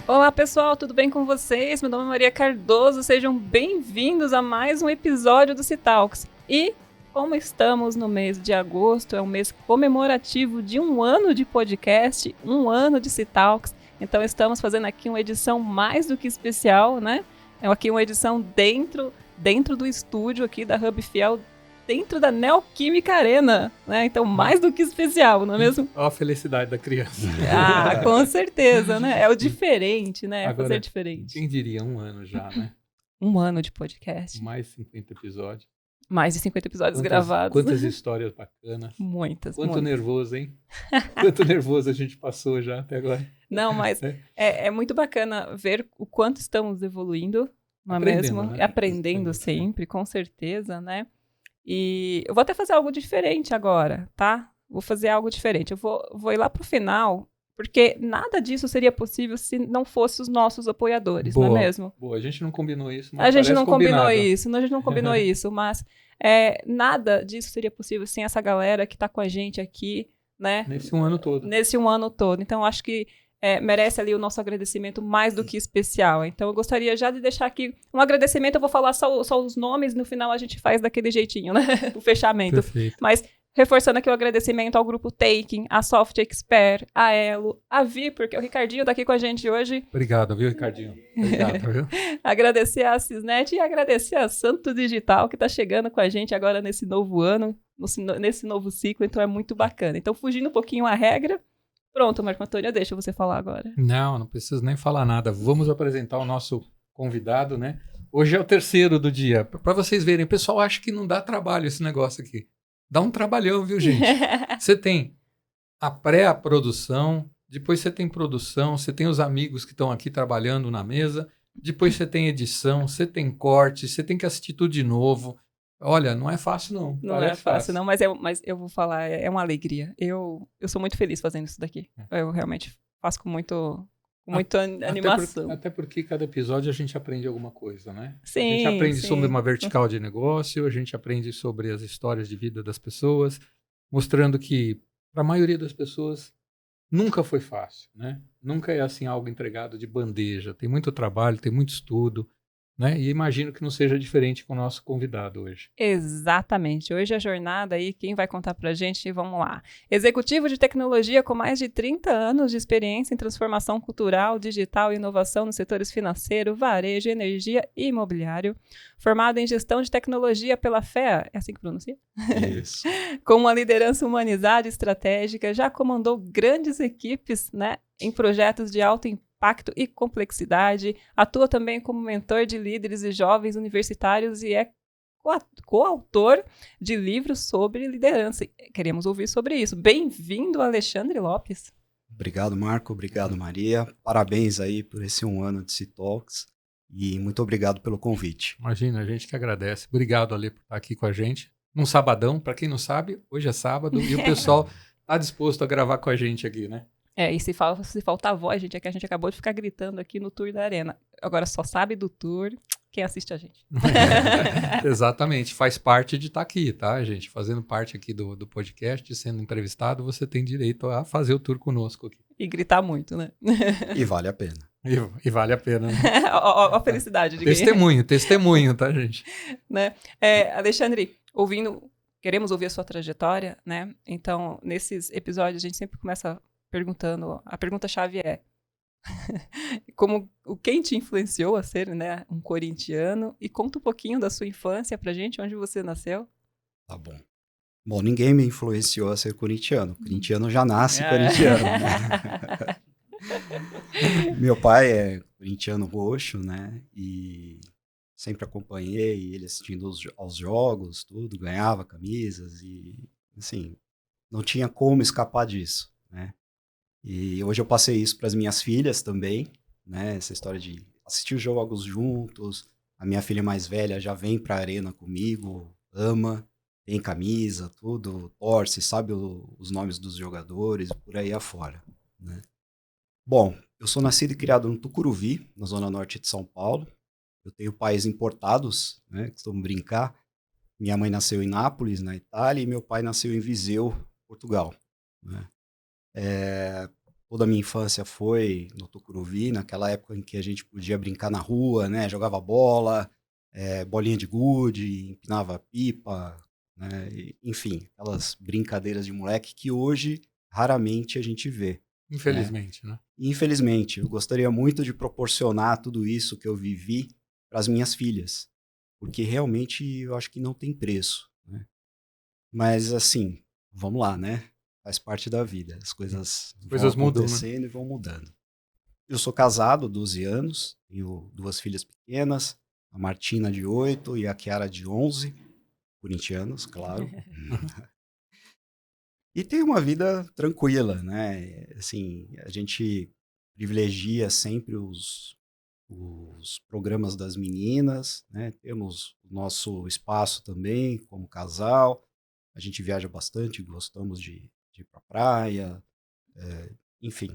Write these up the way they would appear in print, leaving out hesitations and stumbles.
Olá pessoal, tudo bem com vocês? Meu nome é Maria Cardoso, sejam bem-vindos a mais um episódio do Citalks. E como estamos no mês de agosto, é um mês comemorativo de 1 ano de podcast, 1 ano de Citalks, então estamos fazendo aqui uma edição mais do que especial, né? É aqui uma edição dentro do estúdio aqui da Hub Fiel, dentro da Neoquímica Arena, né? Então, mais do que especial, não é mesmo? Olha a felicidade da criança. Ah, com certeza, né? É o diferente, né? Agora, fazer diferente. Quem diria 1 ano já, né? 1 ano de podcast. Mais 50 episódios. Mais de 50 episódios gravados. Quantas histórias bacanas. Muitas. Quanto nervoso, hein? Quanto nervoso a gente passou já até agora. Não, mas é muito bacana ver o quanto estamos evoluindo, não é mesmo? Né? Aprendendo sempre, com certeza, né? E eu vou até fazer algo diferente agora, tá? Vou fazer algo diferente. Eu vou ir lá pro final, porque nada disso seria possível se não fosse os nossos apoiadores, boa, não é mesmo? Boa, a gente não combinou isso, mas a gente não combinado. combinou isso, mas nada disso seria possível sem essa galera que tá com a gente aqui, né? Nesse 1 ano todo. Nesse 1 ano todo. Então, acho que merece ali o nosso agradecimento mais do que especial. Então, eu gostaria já de deixar aqui um agradecimento. Eu vou falar só os nomes, no final a gente faz daquele jeitinho, né? O fechamento. Perfeito. Mas, reforçando aqui o agradecimento ao grupo Taking, a Soft Expert, a Elo, a Vi, porque o Ricardinho tá aqui com a gente hoje. Obrigado, viu, Ricardinho? Obrigado, viu? Agradecer a Cisnet e agradecer a Santo Digital, que tá chegando com a gente agora nesse novo ano, nesse novo ciclo, então é muito bacana. Então, fugindo um pouquinho a regra, pronto, Marco Antônio, deixa você falar agora. Não preciso nem falar nada. Vamos apresentar o nosso convidado, né? Hoje é o terceiro do dia. Para vocês verem, o pessoal acha que não dá trabalho esse negócio aqui. Dá um trabalhão, viu, gente? Você tem a pré-produção, depois você tem produção, você tem os amigos que estão aqui trabalhando na mesa, depois você tem edição, você tem corte, você tem que assistir tudo de novo. Olha, não é fácil, não. Não é fácil, não, mas eu vou falar, é uma alegria. Eu sou muito feliz fazendo isso daqui. Eu realmente faço com muita animação. Até porque cada episódio a gente aprende alguma coisa, né? Sim, a gente aprende sim. sobre uma vertical de negócio, a gente aprende sobre as histórias de vida das pessoas, mostrando que, para a maioria das pessoas, nunca foi fácil, né? Nunca é assim algo entregado de bandeja. Tem muito trabalho, tem muito estudo, né? E imagino que não seja diferente com o nosso convidado hoje. Exatamente. Hoje a jornada aí, quem vai contar pra gente, vamos lá. Executivo de tecnologia com mais de 30 anos de experiência em transformação cultural, digital e inovação nos setores financeiro, varejo, energia e imobiliário. Formado em gestão de tecnologia pela FEA, é assim que pronuncia? Isso. Com uma liderança humanizada e estratégica, já comandou grandes equipes, né, em projetos de alto impacto e complexidade, atua também como mentor de líderes e jovens universitários e é coautor de livros sobre liderança. Queremos ouvir sobre isso. Bem-vindo, Alexandre Lopes. Obrigado, Marco. Obrigado, Maria. Parabéns aí por esse 1 ano de Citalks e muito obrigado pelo convite. Imagina, a gente que agradece. Obrigado, Ale, por estar aqui com a gente. Num sabadão, para quem não sabe, hoje é sábado e o pessoal está disposto a gravar com a gente aqui, né? E se faltar voz, gente, é que a gente acabou de ficar gritando aqui no tour da Arena. Agora só sabe do tour quem assiste a gente. Exatamente, faz parte de estar aqui, tá, gente? Fazendo parte aqui do podcast, sendo entrevistado, você tem direito a fazer o tour conosco aqui. E gritar muito, né? E vale a pena. E vale a pena, né? a felicidade de Testemunho, tá, gente? Né? Alexandre, queremos ouvir a sua trajetória, né? Então, nesses episódios, a gente sempre começa perguntando, a pergunta-chave é quem te influenciou a ser, né, um corintiano, e conta um pouquinho da sua infância pra gente, onde você nasceu. Tá bom. Bom, ninguém me influenciou a ser corintiano. Corintiano já nasce corintiano, né? Meu pai é corintiano roxo, né, e sempre acompanhei ele assistindo aos jogos, tudo, ganhava camisas e, assim, não tinha como escapar disso, né? E hoje eu passei isso para as minhas filhas também, né? Essa história de assistir os jogos juntos. A minha filha mais velha já vem para a arena comigo, ama, tem camisa, tudo, torce, sabe os nomes dos jogadores, por aí afora, né? Bom, eu sou nascido e criado no Tucuruvi, na zona norte de São Paulo. Eu tenho pais importados, né? Costumo brincar. Minha mãe nasceu em Nápoles, na Itália, e meu pai nasceu em Viseu, Portugal, né? toda a minha infância foi no Tucuruvi, naquela época em que a gente podia brincar na rua, né? Jogava bola, bolinha de gude, empinava pipa, né? Enfim, aquelas brincadeiras de moleque que hoje raramente a gente vê. Infelizmente, né? Infelizmente, eu gostaria muito de proporcionar tudo isso que eu vivi para as minhas filhas, porque realmente eu acho que não tem preço, né? Mas assim, vamos lá, né? Faz parte da vida, as coisas vão Mudam, né? acontecendo e vão mudando. Eu sou casado, 12 anos, tenho 2 filhas pequenas, a Martina de 8 e a Chiara de 11, corintianos, claro. E tenho uma vida tranquila, né? Assim, a gente privilegia sempre os programas das meninas, né? Temos o nosso espaço também como casal. A gente viaja bastante, gostamos de ir para praia, enfim,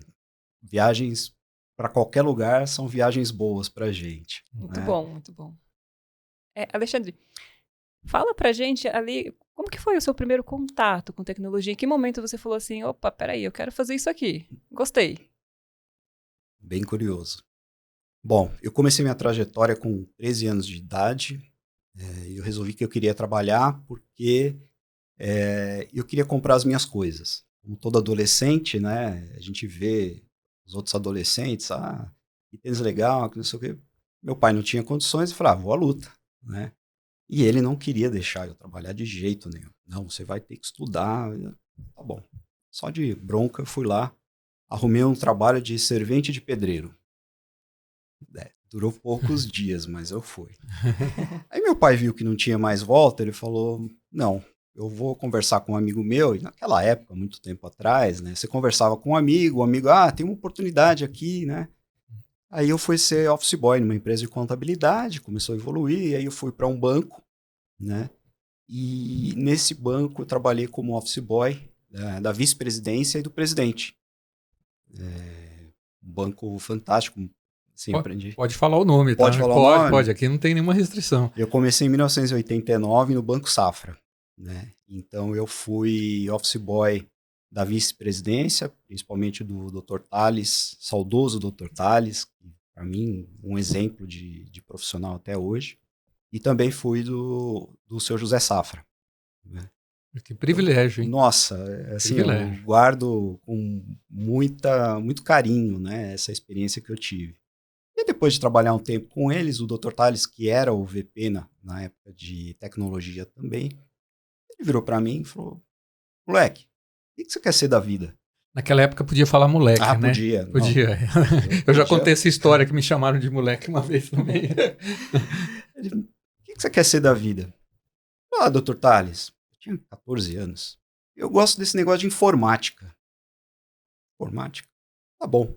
viagens para qualquer lugar são viagens boas para gente. Muito Né? bom, muito bom. Alexandre, fala pra gente ali, como que foi o seu primeiro contato com tecnologia? Em que momento você falou assim, opa, peraí, eu quero fazer isso aqui. Gostei. Bem curioso. Bom, eu comecei minha trajetória com 13 anos de idade. Eu resolvi que eu queria trabalhar porque eu queria comprar as minhas coisas. Como todo adolescente, né? A gente vê os outros adolescentes, que tênis legal, que não sei o quê. Meu pai não tinha condições e falava, vou à luta, né? E ele não queria deixar eu trabalhar de jeito nenhum. Não, você vai ter que estudar. Tá bom. Só de bronca eu fui lá, arrumei um trabalho de servente de pedreiro. Durou poucos dias, mas eu fui. Aí meu pai viu que não tinha mais volta, ele falou, não, eu vou conversar com um amigo meu, e naquela época, muito tempo atrás, né, você conversava com um amigo, tem uma oportunidade aqui, né? Aí eu fui ser office boy numa empresa de contabilidade, começou a evoluir, aí eu fui para um banco, né? E nesse banco eu trabalhei como office boy da vice-presidência e do presidente. Um banco fantástico, sim, aprendi. Pode falar o nome, tá? Pode falar o nome? Pode, aqui não tem nenhuma restrição. Eu comecei em 1989 no Banco Safra, né? Então eu fui office boy da vice-presidência, principalmente do Dr. Tales, saudoso Dr. Tales, para mim um exemplo de profissional até hoje, e também fui do seu José Safra. Né? Que privilégio, hein? Nossa, assim, privilégio. Eu guardo com muito carinho, né, essa experiência que eu tive. E depois de trabalhar um tempo com eles, o Dr. Tales, que era o VP na época de tecnologia também, ele virou para mim e falou, moleque, o que você quer ser da vida? Naquela época podia falar moleque, né? Podia. Podia. Eu já contei essa história que me chamaram de moleque uma vez também. Ele, o que você quer ser da vida? Dr. Tales, eu tinha 14 anos. Eu gosto desse negócio de informática. Informática? Tá bom.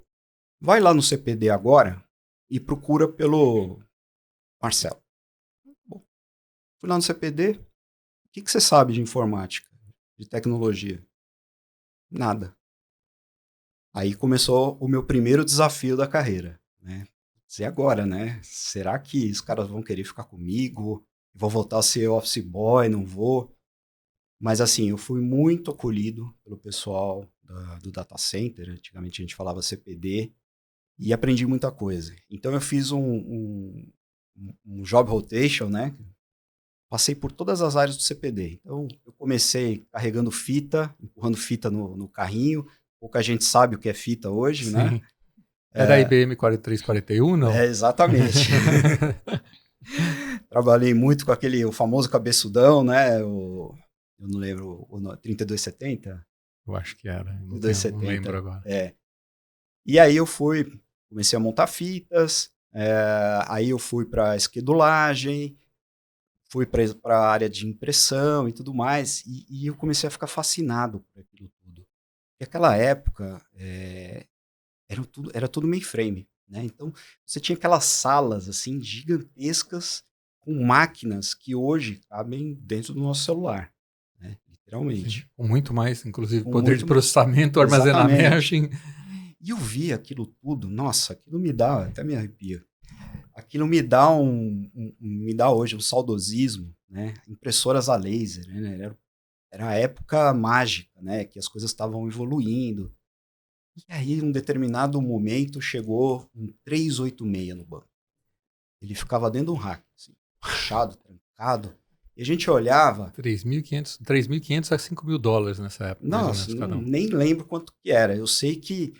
Vai lá no CPD agora e procura pelo Marcelo. Bom, fui lá no CPD. O que você sabe de informática, de tecnologia? Nada. Aí começou o meu primeiro desafio da carreira, né? E agora, né? Será que os caras vão querer ficar comigo? Vou voltar a ser office boy? Não vou? Mas assim, eu fui muito acolhido pelo pessoal do data center. Antigamente a gente falava CPD. E aprendi muita coisa. Então eu fiz um job rotation, né? Passei por todas as áreas do CPD. Então eu comecei carregando fita, empurrando fita no carrinho. Pouca gente sabe o que é fita hoje, Sim. né? Era a IBM 4341, não? Exatamente. Trabalhei muito com o famoso cabeçudão, né? Eu não lembro, o 3270? Eu acho que era. Não 3270. Não lembro agora. E aí eu comecei a montar fitas, aí eu fui para esquedulagem, fui para a área de impressão e tudo mais, e eu comecei a ficar fascinado por aquilo tudo. E naquela época, era tudo mainframe, né? Então, você tinha aquelas salas, assim, gigantescas, com máquinas que hoje cabem dentro do nosso celular, né? Literalmente. Sim, com muito mais, inclusive, Com poder muito de processamento, armazenamento. E eu vi aquilo tudo, nossa, aquilo me dá, até me arrepia. Aquilo me dá me dá hoje um saudosismo, né? Impressoras a laser, né? Era a época mágica, né? Que as coisas estavam evoluindo. E aí, em um determinado momento, chegou um 386 no banco. Ele ficava dentro de um rack, assim, fechado, trancado. E a gente olhava... 3.500 a $5.000 nessa época, mais ou Nossa, menos, cada um. nem lembro quanto que era. Eu sei que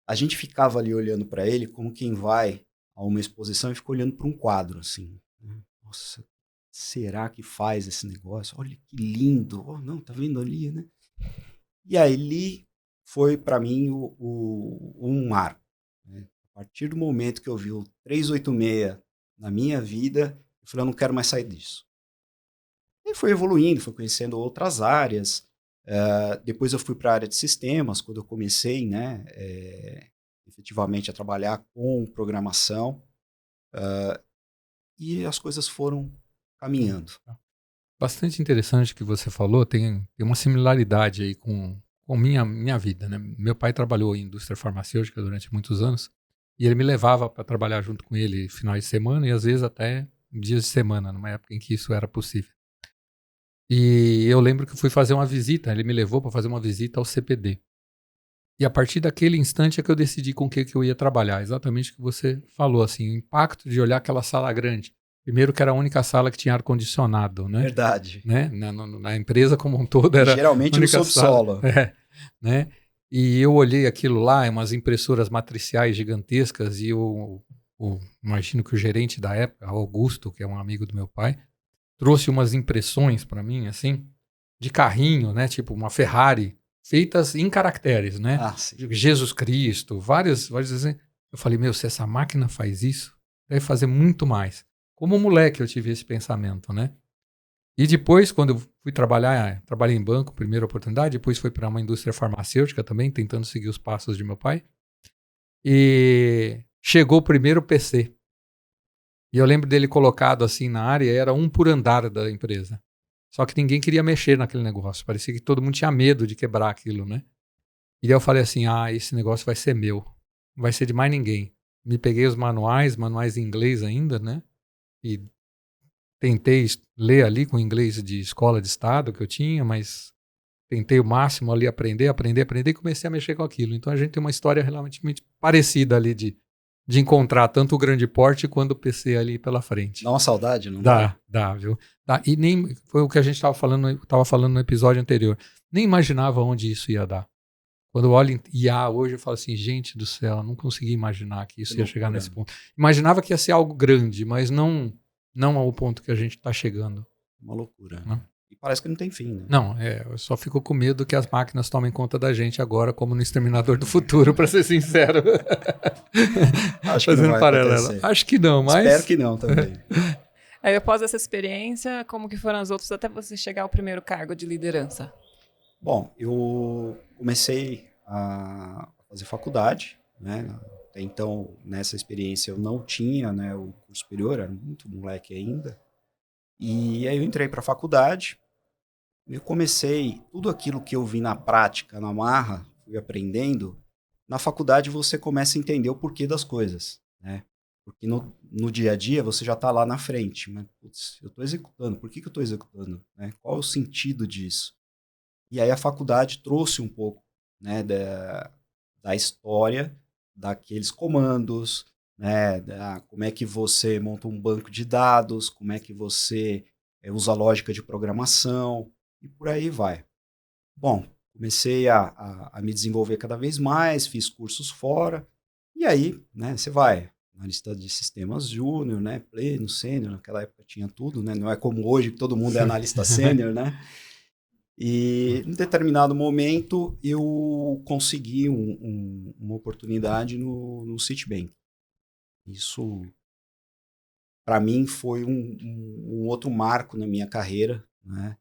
a gente ficava ali olhando para ele como quem vai a uma exposição e fica olhando para um quadro, assim. Nossa, será que faz esse negócio? Olha que lindo. Oh, não, tá vendo ali, né? E aí ele foi para mim um marco, né? A partir do momento que eu vi o 386 na minha vida, eu falei, eu não quero mais sair disso. E foi evoluindo, foi conhecendo outras áreas. Depois eu fui para a área de sistemas, quando eu comecei, né, efetivamente a trabalhar com programação, e as coisas foram caminhando. Bastante interessante que você falou, tem uma similaridade aí com minha vida, né? Meu pai trabalhou em indústria farmacêutica durante muitos anos e ele me levava para trabalhar junto com ele finais de semana e às vezes até dias de semana, numa época em que isso era possível. E eu lembro que eu fui fazer uma visita, ele me levou para fazer uma visita ao CPD. E a partir daquele instante é que eu decidi com o que eu ia trabalhar. Exatamente o que você falou, assim, o impacto de olhar aquela sala grande. Primeiro que era a única sala que tinha ar-condicionado, né? Verdade. Né? Na empresa como um todo era geralmente a no única subsolo. sala. Né? E eu olhei aquilo lá, umas impressoras matriciais gigantescas, e imagino que o gerente da época, Augusto, que é um amigo do meu pai, trouxe umas impressões para mim, assim, de carrinho, né? Tipo uma Ferrari, feitas em caracteres, né? Sim. Jesus Cristo, vários assim. Eu falei, meu, se essa máquina faz isso, deve fazer muito mais. Como moleque eu tive esse pensamento, né? E depois, quando eu fui trabalhei em banco, primeira oportunidade, depois fui para uma indústria farmacêutica também, tentando seguir os passos de meu pai. E chegou o primeiro PC. E eu lembro dele colocado assim na área, era um por andar da empresa. Só que ninguém queria mexer naquele negócio. Parecia que todo mundo tinha medo de quebrar aquilo, né? E aí eu falei assim, esse negócio vai ser meu. Não vai ser de mais ninguém. Me peguei os manuais em inglês ainda, né? E tentei ler ali com inglês de escola de estado que eu tinha, mas tentei o máximo ali aprender e comecei a mexer com aquilo. Então a gente tem uma história relativamente parecida ali de encontrar tanto o grande porte quanto o PC ali pela frente. Dá uma saudade, não dá? Dá, viu? Dá. E nem foi o que a gente estava falando no episódio anterior. Nem imaginava onde isso ia dar. Quando eu olho em IA hoje, eu falo assim, gente do céu, eu não consegui imaginar que isso ia chegar nesse ponto. Imaginava que ia ser algo grande, mas não ao ponto que a gente está chegando. Uma loucura. Né? E parece que não tem fim, né? Não, eu só fico com medo que as máquinas tomem conta da gente agora, como no Exterminador do Futuro, para ser sincero. Acho que não vai acontecer. Acho que não, mas... Espero que não também. Aí, após essa experiência, como que foram as outras até você chegar ao primeiro cargo de liderança? Bom, eu comecei a fazer faculdade, né? Até então, nessa experiência, eu não tinha, né, o curso superior, era muito moleque ainda. E aí eu entrei para a faculdade, eu comecei tudo aquilo que eu vi na prática, na marra, fui aprendendo. Na faculdade você começa a entender o porquê das coisas, né? Porque no dia a dia você já está lá na frente, mas putz, eu estou executando, por que eu estou executando? Né? Qual é o sentido disso? E aí a faculdade trouxe um pouco, né, da história daqueles comandos, né, como é que você monta um banco de dados, como é que você usa lógica de programação e por aí vai. Bom, comecei a me desenvolver cada vez mais, fiz cursos fora e aí, né, você vai analista de sistemas júnior, né, pleno, sênior, naquela época tinha tudo, né, não é como hoje que todo mundo é analista sênior, né? E em determinado momento eu consegui uma oportunidade no Citibank. Isso, para mim, foi um outro marco na minha carreira, né?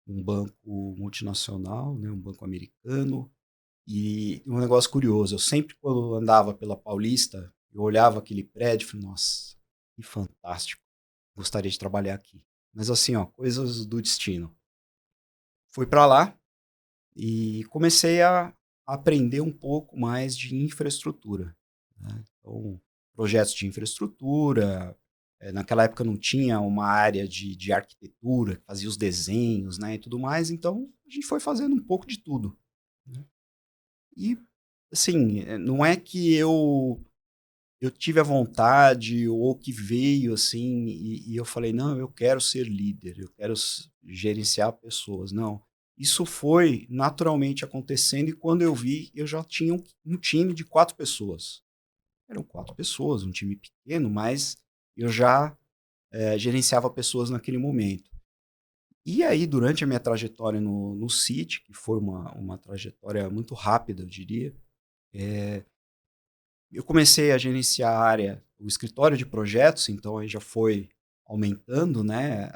Um banco multinacional, né? Um banco americano. E um negócio curioso, eu sempre quando andava pela Paulista, eu olhava aquele prédio e falei, nossa, que fantástico, gostaria de trabalhar aqui. Mas assim, ó, coisas do destino. Fui para lá, e comecei a aprender um pouco mais de infraestrutura, né? Então, projetos de infraestrutura, naquela época não tinha uma área de arquitetura, que fazia os desenhos, né, e tudo mais, então a gente foi fazendo um pouco de tudo, né? E assim, não é que eu tive a vontade ou que veio assim e eu falei, não, eu quero ser líder, eu quero gerenciar pessoas. Não, isso foi naturalmente acontecendo e quando eu vi, eu já tinha um time de 4 pessoas. Eram 4 pessoas, um time pequeno, mas eu já gerenciava pessoas naquele momento. E aí, durante a minha trajetória no CIT, que foi uma trajetória muito rápida, eu diria, eu comecei a gerenciar a área, o escritório de projetos, então aí já foi aumentando, né,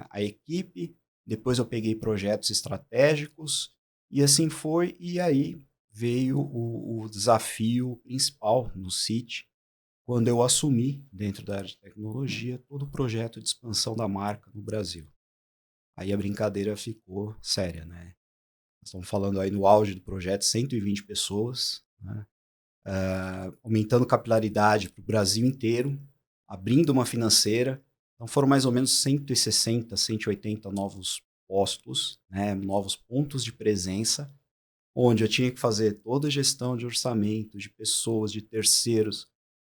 a equipe. Depois eu peguei projetos estratégicos e assim foi. E aí veio o desafio principal no CIT, quando eu assumi, dentro da área de tecnologia, todo o projeto de expansão da marca no Brasil. Aí a brincadeira ficou séria, né? Nós estamos falando aí no auge do projeto, 120 pessoas, né? Aumentando capilaridade para o Brasil inteiro, abrindo uma financeira. Então foram mais ou menos 160, 180 novos postos, né, novos pontos de presença, onde eu tinha que fazer toda a gestão de orçamento, de pessoas, de terceiros.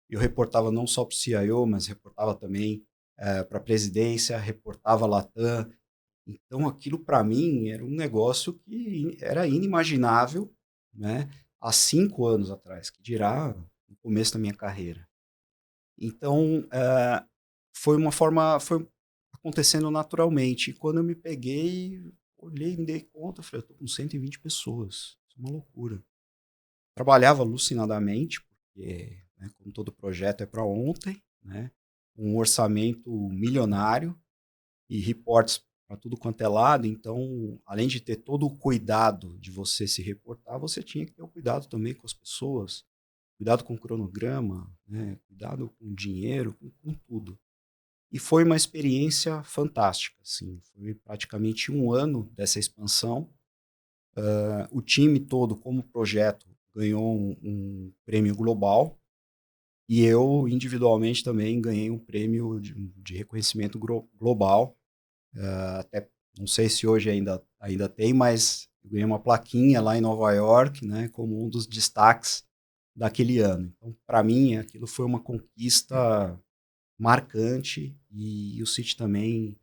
Eu reportava não só para o CIO, mas reportava também para a presidência, reportava a Latam. Então aquilo para mim era um negócio que era inimaginável, né, há 5 anos atrás, que dirá no começo da minha carreira. Então, foi uma forma, foi acontecendo naturalmente. E quando eu me peguei, olhei, me dei conta, falei, eu estou com 120 pessoas, isso é uma loucura. Trabalhava alucinadamente, porque, né, como todo projeto é para ontem, né, um orçamento milionário e reportes para tudo quanto é lado. Então, além de ter todo o cuidado de você se reportar, você tinha que ter o cuidado também com as pessoas, cuidado com o cronograma, né, cuidado com o dinheiro, com tudo. E foi uma experiência fantástica, assim. Foi praticamente 1 ano dessa expansão. O time todo, como projeto, ganhou um prêmio global e eu, individualmente, também ganhei um prêmio de reconhecimento global. Até não sei se hoje ainda tem, mas eu ganhei uma plaquinha lá em Nova York, né, como um dos destaques daquele ano. Então, para mim, aquilo foi uma conquista marcante e o Citi também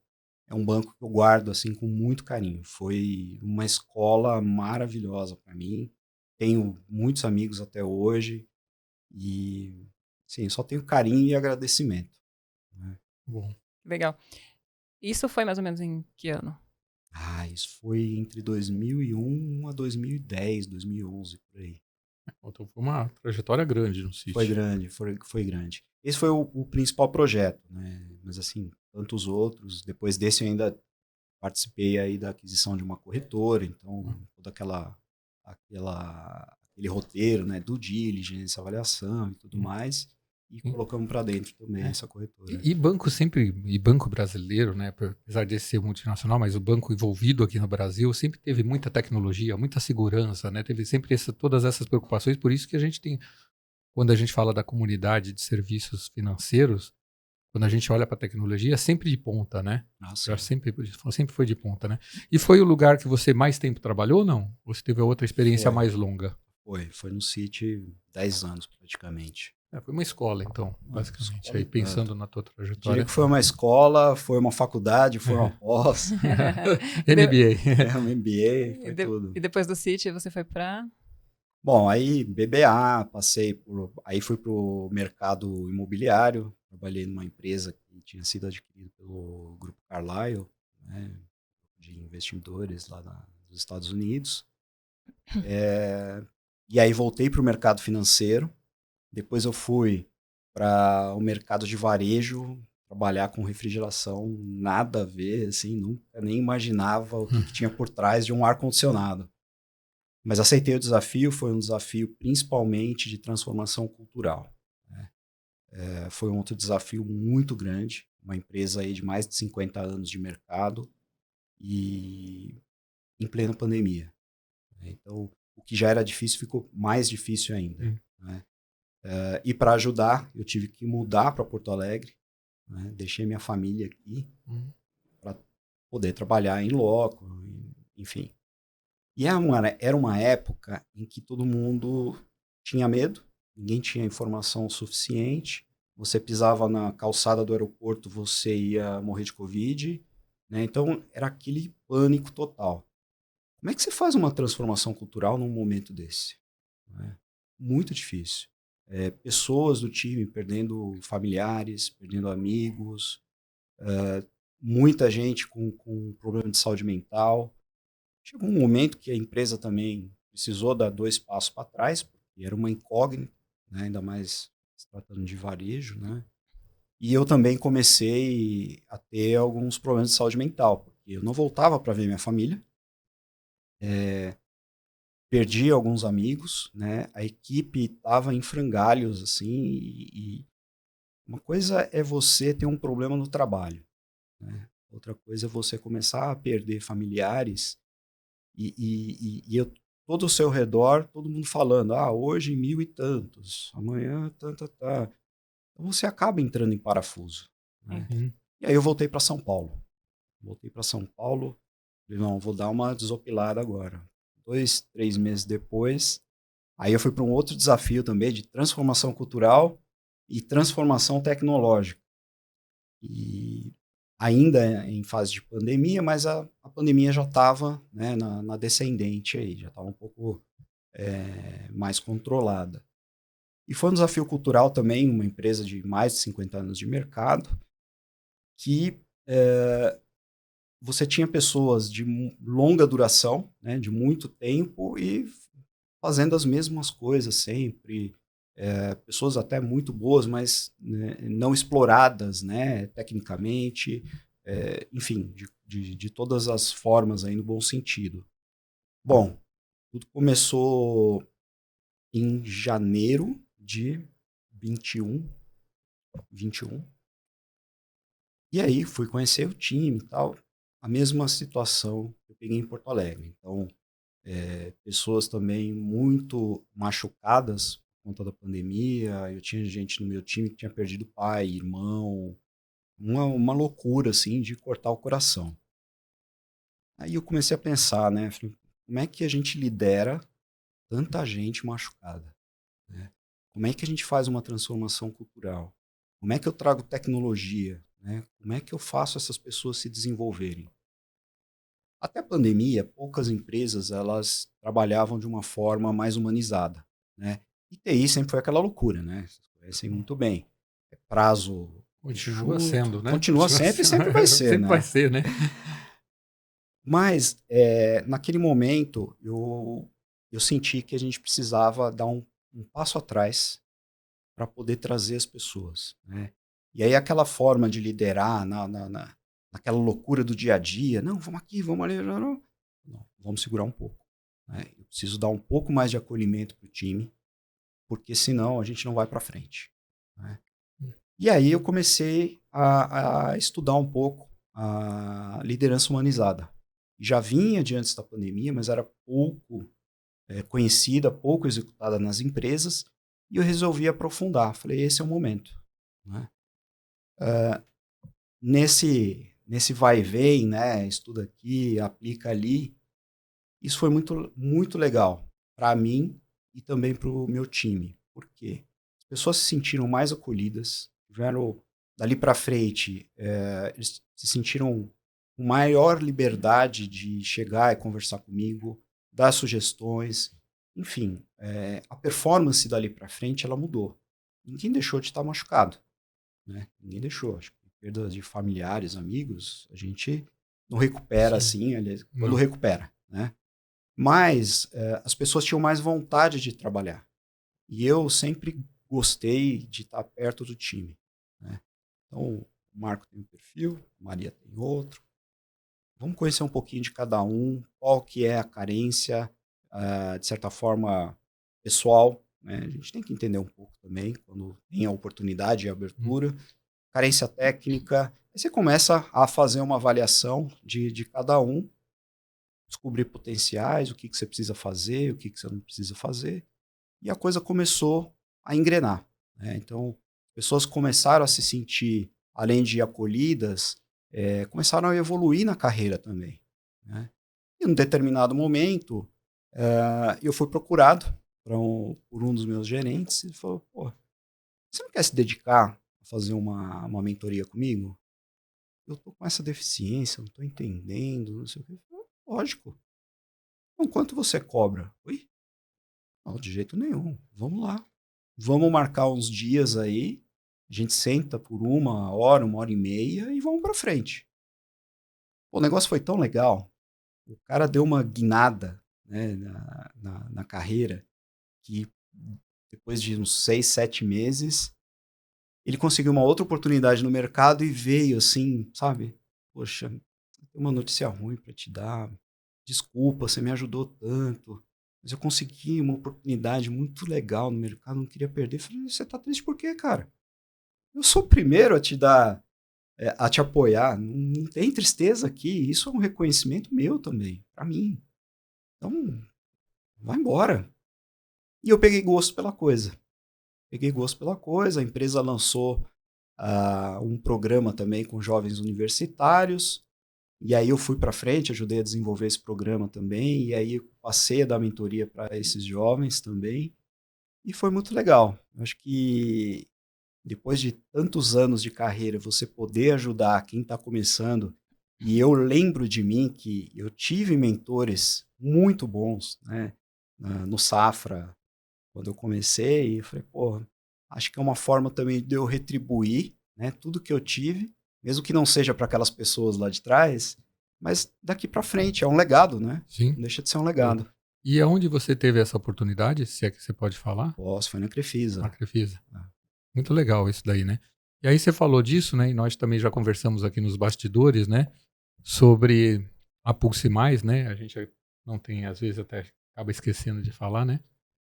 é um banco que eu guardo assim com muito carinho. Foi uma escola maravilhosa para mim. Tenho muitos amigos até hoje e sim, só tenho carinho e agradecimento, né? Bom. Legal. Isso foi mais ou menos em que ano? Isso foi entre 2001 a 2010, 2011, por aí. Então foi uma trajetória grande no Foi Citi. grande, foi grande. Esse foi o principal projeto, né? Mas assim, tantos outros. Depois desse eu ainda participei aí da aquisição de uma corretora, então toda aquele roteiro, né, due diligence, avaliação e tudo mais, e Sim. colocamos para dentro também essa corretora. E banco sempre, e banco brasileiro, né, apesar de ser multinacional, mas o banco envolvido aqui no Brasil sempre teve muita tecnologia, muita segurança, né, teve sempre todas essas preocupações, por isso que a gente tem, quando a gente fala da comunidade de serviços financeiros, quando a gente olha para a tecnologia, é sempre de ponta, né? Já sempre foi de ponta, né? E foi o lugar que você mais tempo trabalhou ou não? Ou você teve outra experiência mais longa? Foi no Citi 10 anos praticamente. Foi uma escola, então, basicamente. Escola, Aí pensando na tua diria trajetória. que foi uma escola, foi uma faculdade, foi uma pós, MBA. um MBA, foi tudo. E depois do Citi você foi para... Bom, aí BBA, aí fui para o mercado imobiliário, trabalhei numa empresa que tinha sido adquirida pelo Grupo Carlyle, né, de investidores lá dos Estados Unidos. E aí voltei para o mercado financeiro, depois eu fui para o mercado de varejo, trabalhar com refrigeração, nada a ver, assim, nunca nem imaginava o que tinha por trás de um ar-condicionado. Mas aceitei o desafio, foi um desafio principalmente de transformação cultural, né? Foi um outro desafio muito grande, uma empresa aí de mais de 50 anos de mercado e em plena pandemia, né? Então, o que já era difícil ficou mais difícil ainda, né? E para ajudar, eu tive que mudar para Porto Alegre, né? Deixei minha família aqui para poder trabalhar em loco, enfim. E era uma época em que todo mundo tinha medo, ninguém tinha informação suficiente. Você pisava na calçada do aeroporto, você ia morrer de Covid, né? Então, era aquele pânico total. Como é que você faz uma transformação cultural num momento desse? Né? Muito difícil. Pessoas do time perdendo familiares, perdendo amigos, muita gente com problema de saúde mental. Chegou um momento que a empresa também precisou dar 2 passos para trás, porque era uma incógnita, né? Ainda mais se tratando de varejo, né? E eu também comecei a ter alguns problemas de saúde mental, porque eu não voltava para ver minha família, perdi alguns amigos, né? A equipe estava em frangalhos, assim, e uma coisa é você ter um problema no trabalho, né? Outra coisa é você começar a perder familiares e eu, todo ao seu redor, todo mundo falando, hoje 1.000 e tantos, amanhã tá. Então você acaba entrando em parafuso, né? Uhum. E aí eu voltei para São Paulo. Falei, não, vou dar uma desopilada agora. 2, 3 meses depois, aí eu fui para um outro desafio também de transformação cultural e transformação tecnológica. E ainda em fase de pandemia, mas a pandemia já estava, né, na descendente aí, já estava um pouco mais controlada. E foi um desafio cultural também, uma empresa de mais de 50 anos de mercado, que você tinha pessoas de longa duração, né, de muito tempo, e fazendo as mesmas coisas sempre, pessoas até muito boas, mas né, não exploradas, né, tecnicamente, enfim, de todas as formas aí no bom sentido. Bom, tudo começou em janeiro de 21, e aí fui conhecer o time e tal, a mesma situação que eu peguei em Porto Alegre. Então, pessoas também muito machucadas por conta da pandemia. Eu tinha gente no meu time que tinha perdido pai, irmão, uma loucura assim de cortar o coração. Aí eu comecei a pensar, né? Falei, como é que a gente lidera tanta gente machucada, né? Como é que a gente faz uma transformação cultural? Como é que eu trago tecnologia, né? Como é que eu faço essas pessoas se desenvolverem? Até a pandemia, poucas empresas elas trabalhavam de uma forma mais humanizada, né? E TI sempre foi aquela loucura, né? Vocês conhecem muito bem. Prazo Continua enxuto, sendo, né? continua sempre e sempre vai ser, Sempre vai né? ser, né? Mas, naquele momento, eu senti que a gente precisava dar um passo atrás para poder trazer as pessoas, né? E aí aquela forma de liderar naquela loucura do dia a dia, não, vamos aqui, vamos ali, não, vamos segurar um pouco, né? Eu preciso dar um pouco mais de acolhimento para o time, porque senão a gente não vai para frente, né? E aí eu comecei a estudar um pouco a liderança humanizada. Já vinha de antes da pandemia, mas era pouco conhecida, pouco executada nas empresas, e eu resolvi aprofundar. Falei, esse é o momento, né? Nesse vai e vem, né? Estuda aqui, aplica ali. Isso foi muito, muito legal para mim e também para o meu time. Por quê? As pessoas se sentiram mais acolhidas, tiveram dali para frente, eles se sentiram com maior liberdade de chegar e conversar comigo, dar sugestões. Enfim, a performance dali para frente ela mudou. Ninguém deixou de estar machucado, né? Ninguém deixou. Acho que perdas de familiares, amigos, a gente não recupera Sim. assim, aliás, quando Não. recupera, né? Mas as pessoas tinham mais vontade de trabalhar. E eu sempre gostei de estar perto do time, né? Então, o Marco tem um perfil, a Maria tem outro. Vamos conhecer um pouquinho de cada um, qual que é a carência, de certa forma, pessoal, né? A gente tem que entender um pouco também, quando tem a oportunidade e a abertura. Carência técnica. Aí você começa a fazer uma avaliação de cada um, descobrir potenciais, o que você precisa fazer, o que você não precisa fazer. E a coisa começou a engrenar, né? Então, pessoas começaram a se sentir, além de acolhidas, começaram a evoluir na carreira também, né? E em um determinado momento, eu fui procurado por um dos meus gerentes e falou, pô, você não quer se dedicar a fazer uma mentoria comigo? Eu tô com essa deficiência, não tô entendendo, não sei o quê. Eu falei, lógico. Então, quanto você cobra? Oi? Não, de jeito nenhum. Vamos lá. Vamos marcar uns dias aí, a gente senta por 1 hora, 1 hora e meia e vamos pra frente. Pô, o negócio foi tão legal, o cara deu uma guinada, né, na carreira, que depois de uns 6, 7 meses, ele conseguiu uma outra oportunidade no mercado e veio assim, sabe? Poxa, tem uma notícia ruim para te dar. Desculpa, você me ajudou tanto. Mas eu consegui uma oportunidade muito legal no mercado, não queria perder. Eu falei, você tá triste por quê, cara? Eu sou o primeiro a te dar, a te apoiar. Não tem tristeza aqui. Isso é um reconhecimento meu também, para mim. Então, vai embora. E eu peguei gosto pela coisa. A empresa lançou um programa também com jovens universitários, e aí eu fui para frente, ajudei a desenvolver esse programa também, e aí eu passei a dar mentoria para esses jovens também, e foi muito legal. Eu acho que depois de tantos anos de carreira, você poder ajudar quem está começando, e eu lembro de mim que eu tive mentores muito bons, né, no Safra, quando eu comecei, e eu falei, pô, acho que é uma forma também de eu retribuir, né, tudo que eu tive, mesmo que não seja para aquelas pessoas lá de trás, mas daqui para frente, é um legado, né? Sim. Não deixa de ser um legado. E aonde você teve essa oportunidade, se é que você pode falar? Posso, foi na Crefisa. Na Crefisa. Muito legal isso daí, né? E aí você falou disso, né? E nós também já conversamos aqui nos bastidores, né? Sobre a Pulse Mais, né? A gente não tem, às vezes até acaba esquecendo de falar, né?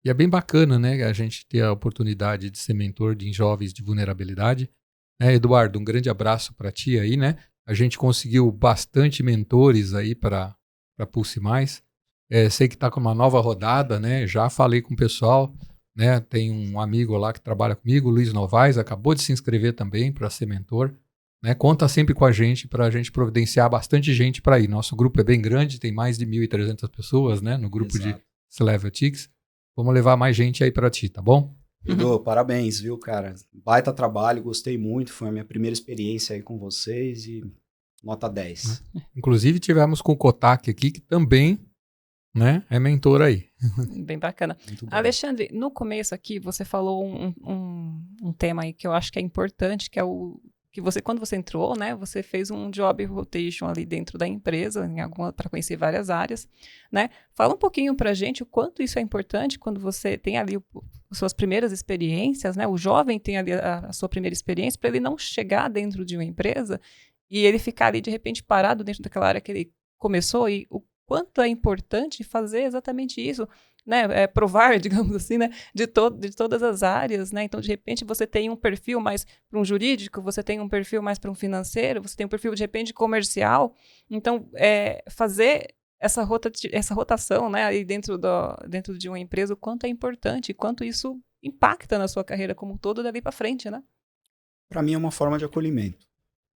E é bem bacana, né? A gente ter a oportunidade de ser mentor de jovens de vulnerabilidade. Eduardo, um grande abraço para ti aí, né? A gente conseguiu bastante mentores aí para Pulse Mais. Sei que está com uma nova rodada, né? Já falei com o pessoal, né? Tem um amigo lá que trabalha comigo, Luiz Novaes, acabou de se inscrever também para ser mentor. Né? Conta sempre com a gente para a gente providenciar bastante gente para ir. Nosso grupo é bem grande, tem mais de 1.300 pessoas, né? No grupo de C-Level Tics. Vamos levar mais gente aí para ti, tá bom? Edu, parabéns, viu, cara? Baita trabalho, gostei muito. Foi a minha primeira experiência aí com vocês e nota 10. Inclusive, tivemos com o Kotak aqui, que também, né, é mentor aí. Bem bacana. Alexandre, no começo aqui, você falou um tema aí que eu acho que é importante, que é o que você, quando você entrou, né, você fez um job rotation ali dentro da empresa, para conhecer várias áreas, né? Fala um pouquinho pra gente o quanto isso é importante quando você tem ali as suas primeiras experiências, né? O jovem tem ali a sua primeira experiência, para ele não chegar dentro de uma empresa e ele ficar ali de repente parado dentro daquela área que ele começou, e o quanto é importante fazer exatamente isso, né, provar, digamos assim, né, de todas as áreas, né? Então, de repente, você tem um perfil mais para um jurídico, você tem um perfil mais para um financeiro, você tem um perfil, de repente, comercial. Então, fazer essa rotação, né, aí dentro de uma empresa, o quanto é importante e quanto isso impacta na sua carreira como um todo dali para frente, né? Para mim é uma forma de acolhimento,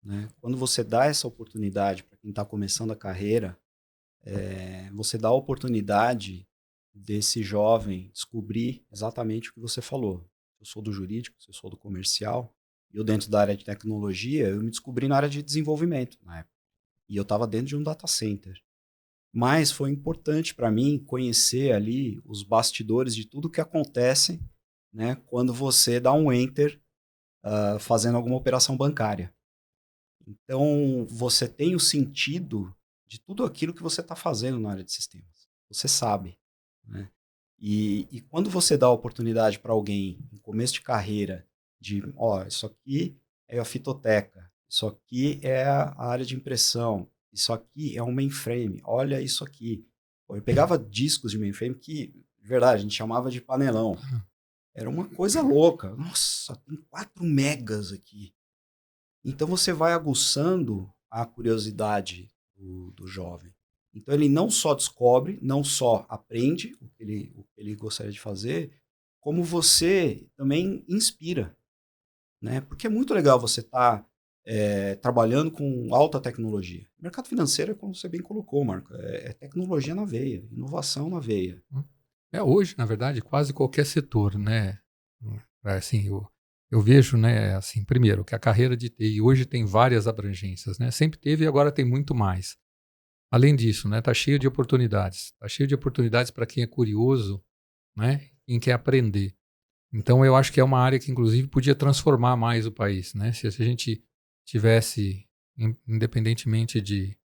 né? Quando você dá essa oportunidade para quem está começando a carreira, você dá a oportunidade desse jovem descobrir exatamente o que você falou. Eu sou do jurídico, eu sou do comercial, e eu dentro da área de tecnologia, eu me descobri na área de desenvolvimento na época. E eu estava dentro de um data center. Mas foi importante para mim conhecer ali os bastidores de tudo que acontece, né, quando você dá um enter fazendo alguma operação bancária. Então, você tem o sentido de tudo aquilo que você está fazendo na área de sistemas. Você sabe, né? E quando você dá a oportunidade para alguém, no começo de carreira, de, ó, isso aqui é a fitoteca, isso aqui é a área de impressão, isso aqui é um mainframe, olha isso aqui. Pô, eu pegava discos de mainframe que, de verdade, a gente chamava de panelão. Era uma coisa louca. Nossa, tem 4 megas aqui. Então você vai aguçando a curiosidade do jovem. Então ele não só descobre, não só aprende o que ele gostaria de fazer, como você também inspira, né? Porque é muito legal você estar trabalhando com alta tecnologia. O mercado financeiro, como você bem colocou, Marco, é tecnologia na veia, inovação na veia. Hoje, na verdade, quase qualquer setor, né? Assim, eu vejo, né, assim, primeiro, que a carreira de TI hoje tem várias abrangências, né? Sempre teve e agora tem muito mais. Além disso, né, tá cheio de oportunidades. Tá cheio de oportunidades para quem é curioso, né? Quem quer aprender. Então, eu acho que é uma área que, inclusive, podia transformar mais o país, né? Se a gente tivesse, independentemente de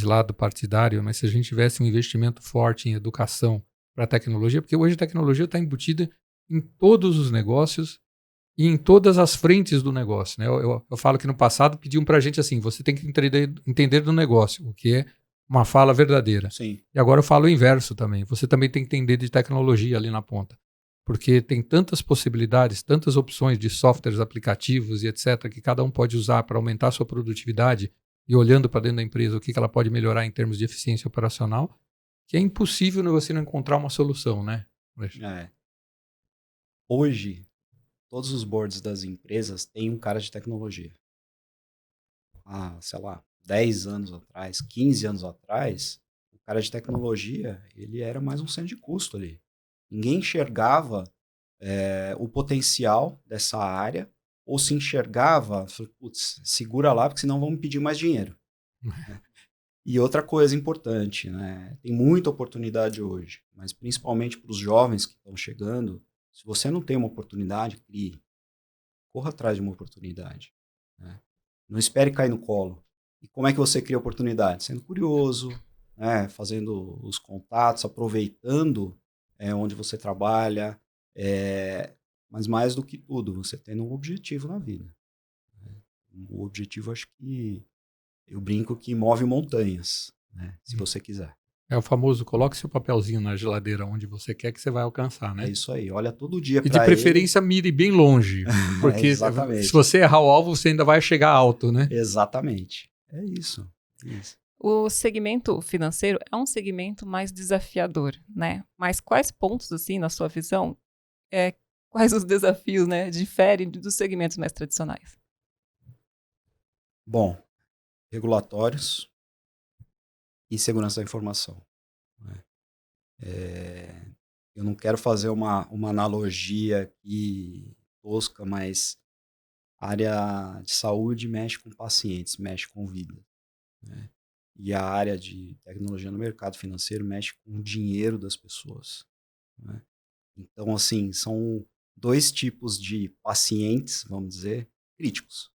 lado partidário, mas se a gente tivesse um investimento forte em educação para a tecnologia, porque hoje a tecnologia está embutida em todos os negócios e em todas as frentes do negócio, né? Eu falo que no passado pediam para a gente assim, você tem que entender do negócio, o que é uma fala verdadeira. Sim. E agora eu falo o inverso também. Você também tem que entender de tecnologia ali na ponta. Porque tem tantas possibilidades, tantas opções de softwares, aplicativos e etc., que cada um pode usar para aumentar a sua produtividade e olhando para dentro da empresa o que ela pode melhorar em termos de eficiência operacional, que é impossível você não encontrar uma solução, né? Hoje, todos os boards das empresas têm um cara de tecnologia. Sei lá, 10 anos atrás, 15 anos atrás, o cara de tecnologia, ele era mais um centro de custo ali. Ninguém enxergava o potencial dessa área, ou se enxergava, putz, segura lá, porque senão vão me pedir mais dinheiro. Né? E outra coisa importante, né? Tem muita oportunidade hoje, mas principalmente para os jovens que estão chegando, se você não tem uma oportunidade, crie. Corra atrás de uma oportunidade. Né? Não espere cair no colo. E como é que você cria oportunidade? Sendo curioso, né? Fazendo os contatos, aproveitando onde você trabalha, mas mais do que tudo, você tendo um objetivo na vida. Né? O objetivo, acho que eu brinco que move montanhas, né? Se você quiser. É o famoso, coloque seu papelzinho na geladeira onde você quer que você vai alcançar, né? É isso aí, olha todo dia para ele. E de preferência mire bem longe, porque se você errar o alvo, você ainda vai chegar alto, né? Exatamente, é isso. O segmento financeiro é um segmento mais desafiador, né? Mas quais pontos, assim, na sua visão, quais os desafios, né, diferem dos segmentos mais tradicionais? Bom, regulatórios e segurança da informação. Né? Eu não quero fazer uma analogia aqui tosca, mas a área de saúde mexe com pacientes, mexe com vida. Né? E a área de tecnologia no mercado financeiro mexe com o dinheiro das pessoas. Né? Então, assim, são dois tipos de pacientes, vamos dizer, críticos.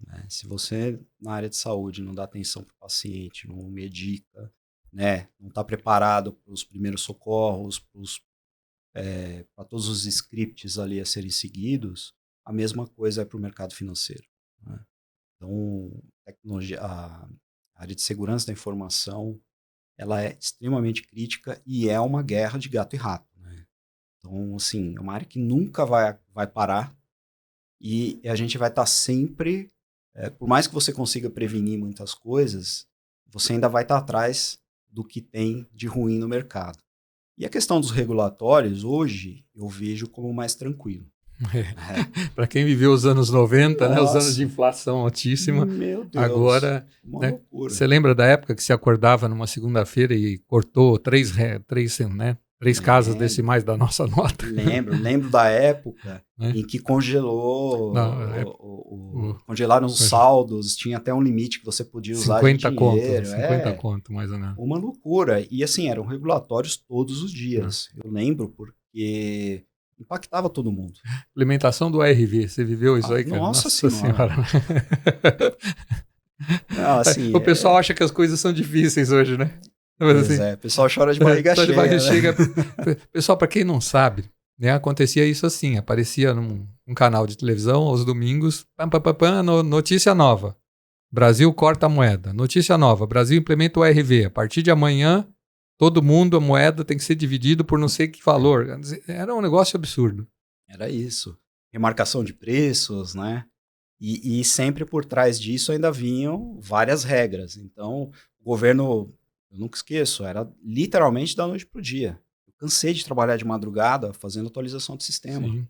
Né? Se você, na área de saúde, não dá atenção para o paciente, não medica, né? Não está preparado para os primeiros socorros, para todos os scripts ali a serem seguidos, a mesma coisa é para o mercado financeiro. Né? Então, a área de segurança da informação, ela é extremamente crítica e é uma guerra de gato e rato. Né? Então, assim, é uma área que nunca vai parar e a gente vai estar sempre, por mais que você consiga prevenir muitas coisas, você ainda vai estar atrás do que tem de ruim no mercado. E a questão dos regulatórios, hoje, eu vejo como mais tranquilo. Para quem viveu os anos 90, né, os anos de inflação altíssima, meu Deus, agora, uma loucura. Você lembra da época que se acordava numa segunda-feira e cortou três casas decimais da nossa nota? Lembro da época em que congelou, congelaram os saldos, tinha até um limite que você podia usar de dinheiro. 50 conto, mais ou menos. Uma loucura. E assim, eram regulatórios todos os dias. Eu lembro porque impactava todo mundo. Implementação do ARV, você viveu isso aí, cara? Nossa senhora. Não, assim, o pessoal acha que as coisas são difíceis hoje, né? Mas assim, o pessoal chora de barriga cheia. Pessoal, para quem não sabe, né, acontecia isso assim, aparecia num canal de televisão aos domingos, notícia nova, Brasil corta a moeda, notícia nova, Brasil implementa o ARV, a partir de amanhã, todo mundo, a moeda tem que ser dividido por não sei que valor. Era um negócio absurdo. Era isso. Remarcação de preços, né? E sempre por trás disso ainda vinham várias regras. Então, o governo, eu nunca esqueço, era literalmente da noite para o dia. Eu cansei de trabalhar de madrugada fazendo atualização do sistema. Sim.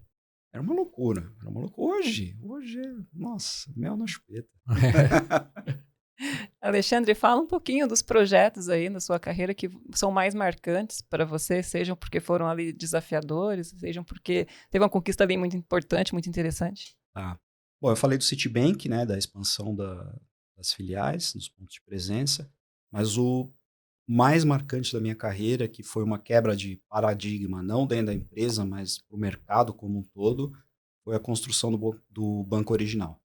Era uma loucura. Hoje, nossa, mel na chupeta. Alexandre, fala um pouquinho dos projetos aí na sua carreira que são mais marcantes para você, sejam porque foram ali desafiadores, sejam porque teve uma conquista ali muito importante, muito interessante. Tá. Bom, eu falei do Citibank, né, da expansão das filiais, dos pontos de presença, mas o mais marcante da minha carreira, que foi uma quebra de paradigma, não dentro da empresa, mas para o mercado como um todo, foi a construção do Banco Original,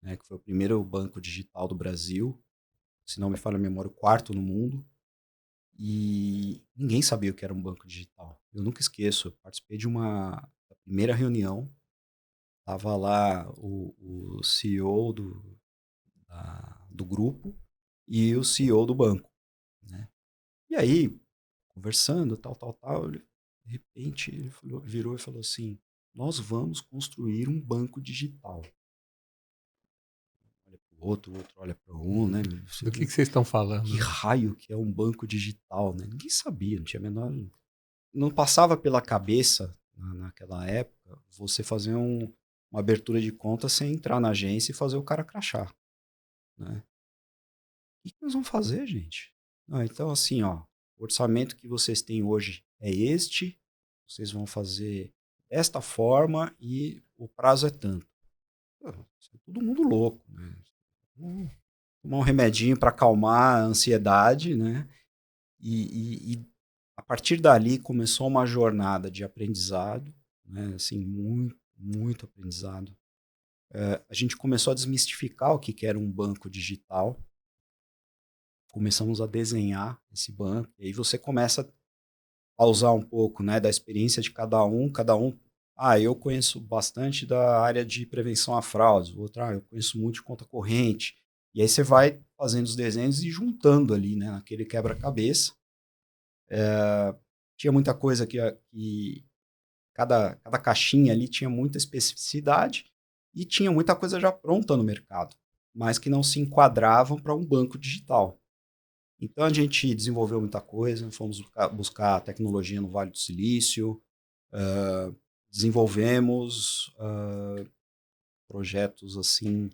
né, que foi o primeiro banco digital do Brasil, se não me falha a memória, o quarto no mundo, e ninguém sabia o que era um banco digital. Eu nunca esqueço, eu participei de da primeira reunião, estava lá o CEO do grupo e o CEO do banco, né? E aí, conversando, tal, de repente ele virou e falou assim, nós vamos construir um banco digital. Olha para o outro olha para um, né? Do que vocês estão falando? Que raio que é um banco digital, né? Ninguém sabia, não tinha a menor... Não passava pela cabeça, naquela época, você fazer uma abertura de conta sem entrar na agência e fazer o cara crachar, né? O que nós vamos fazer, gente? Não, então, assim, ó, o orçamento que vocês têm hoje é este, vocês vão fazer desta forma e o prazo é tanto. Pô, todo mundo louco, né? Tomar um remedinho para acalmar a ansiedade, né? E a partir dali começou uma jornada de aprendizado, né? Assim, muito aprendizado. A gente começou a desmistificar o que era um banco digital. Começamos a desenhar esse banco. E aí você começa a usar um pouco, né, da experiência de cada um. Eu conheço bastante da área de prevenção a fraudes. O outro, eu conheço muito de conta corrente. E aí você vai fazendo os desenhos e juntando ali, né, naquele quebra-cabeça. Tinha muita coisa que cada caixinha ali tinha muita especificidade e tinha muita coisa já pronta no mercado, mas que não se enquadravam para um banco digital. Então a gente desenvolveu muita coisa, fomos buscar tecnologia no Vale do Silício, desenvolvemos projetos assim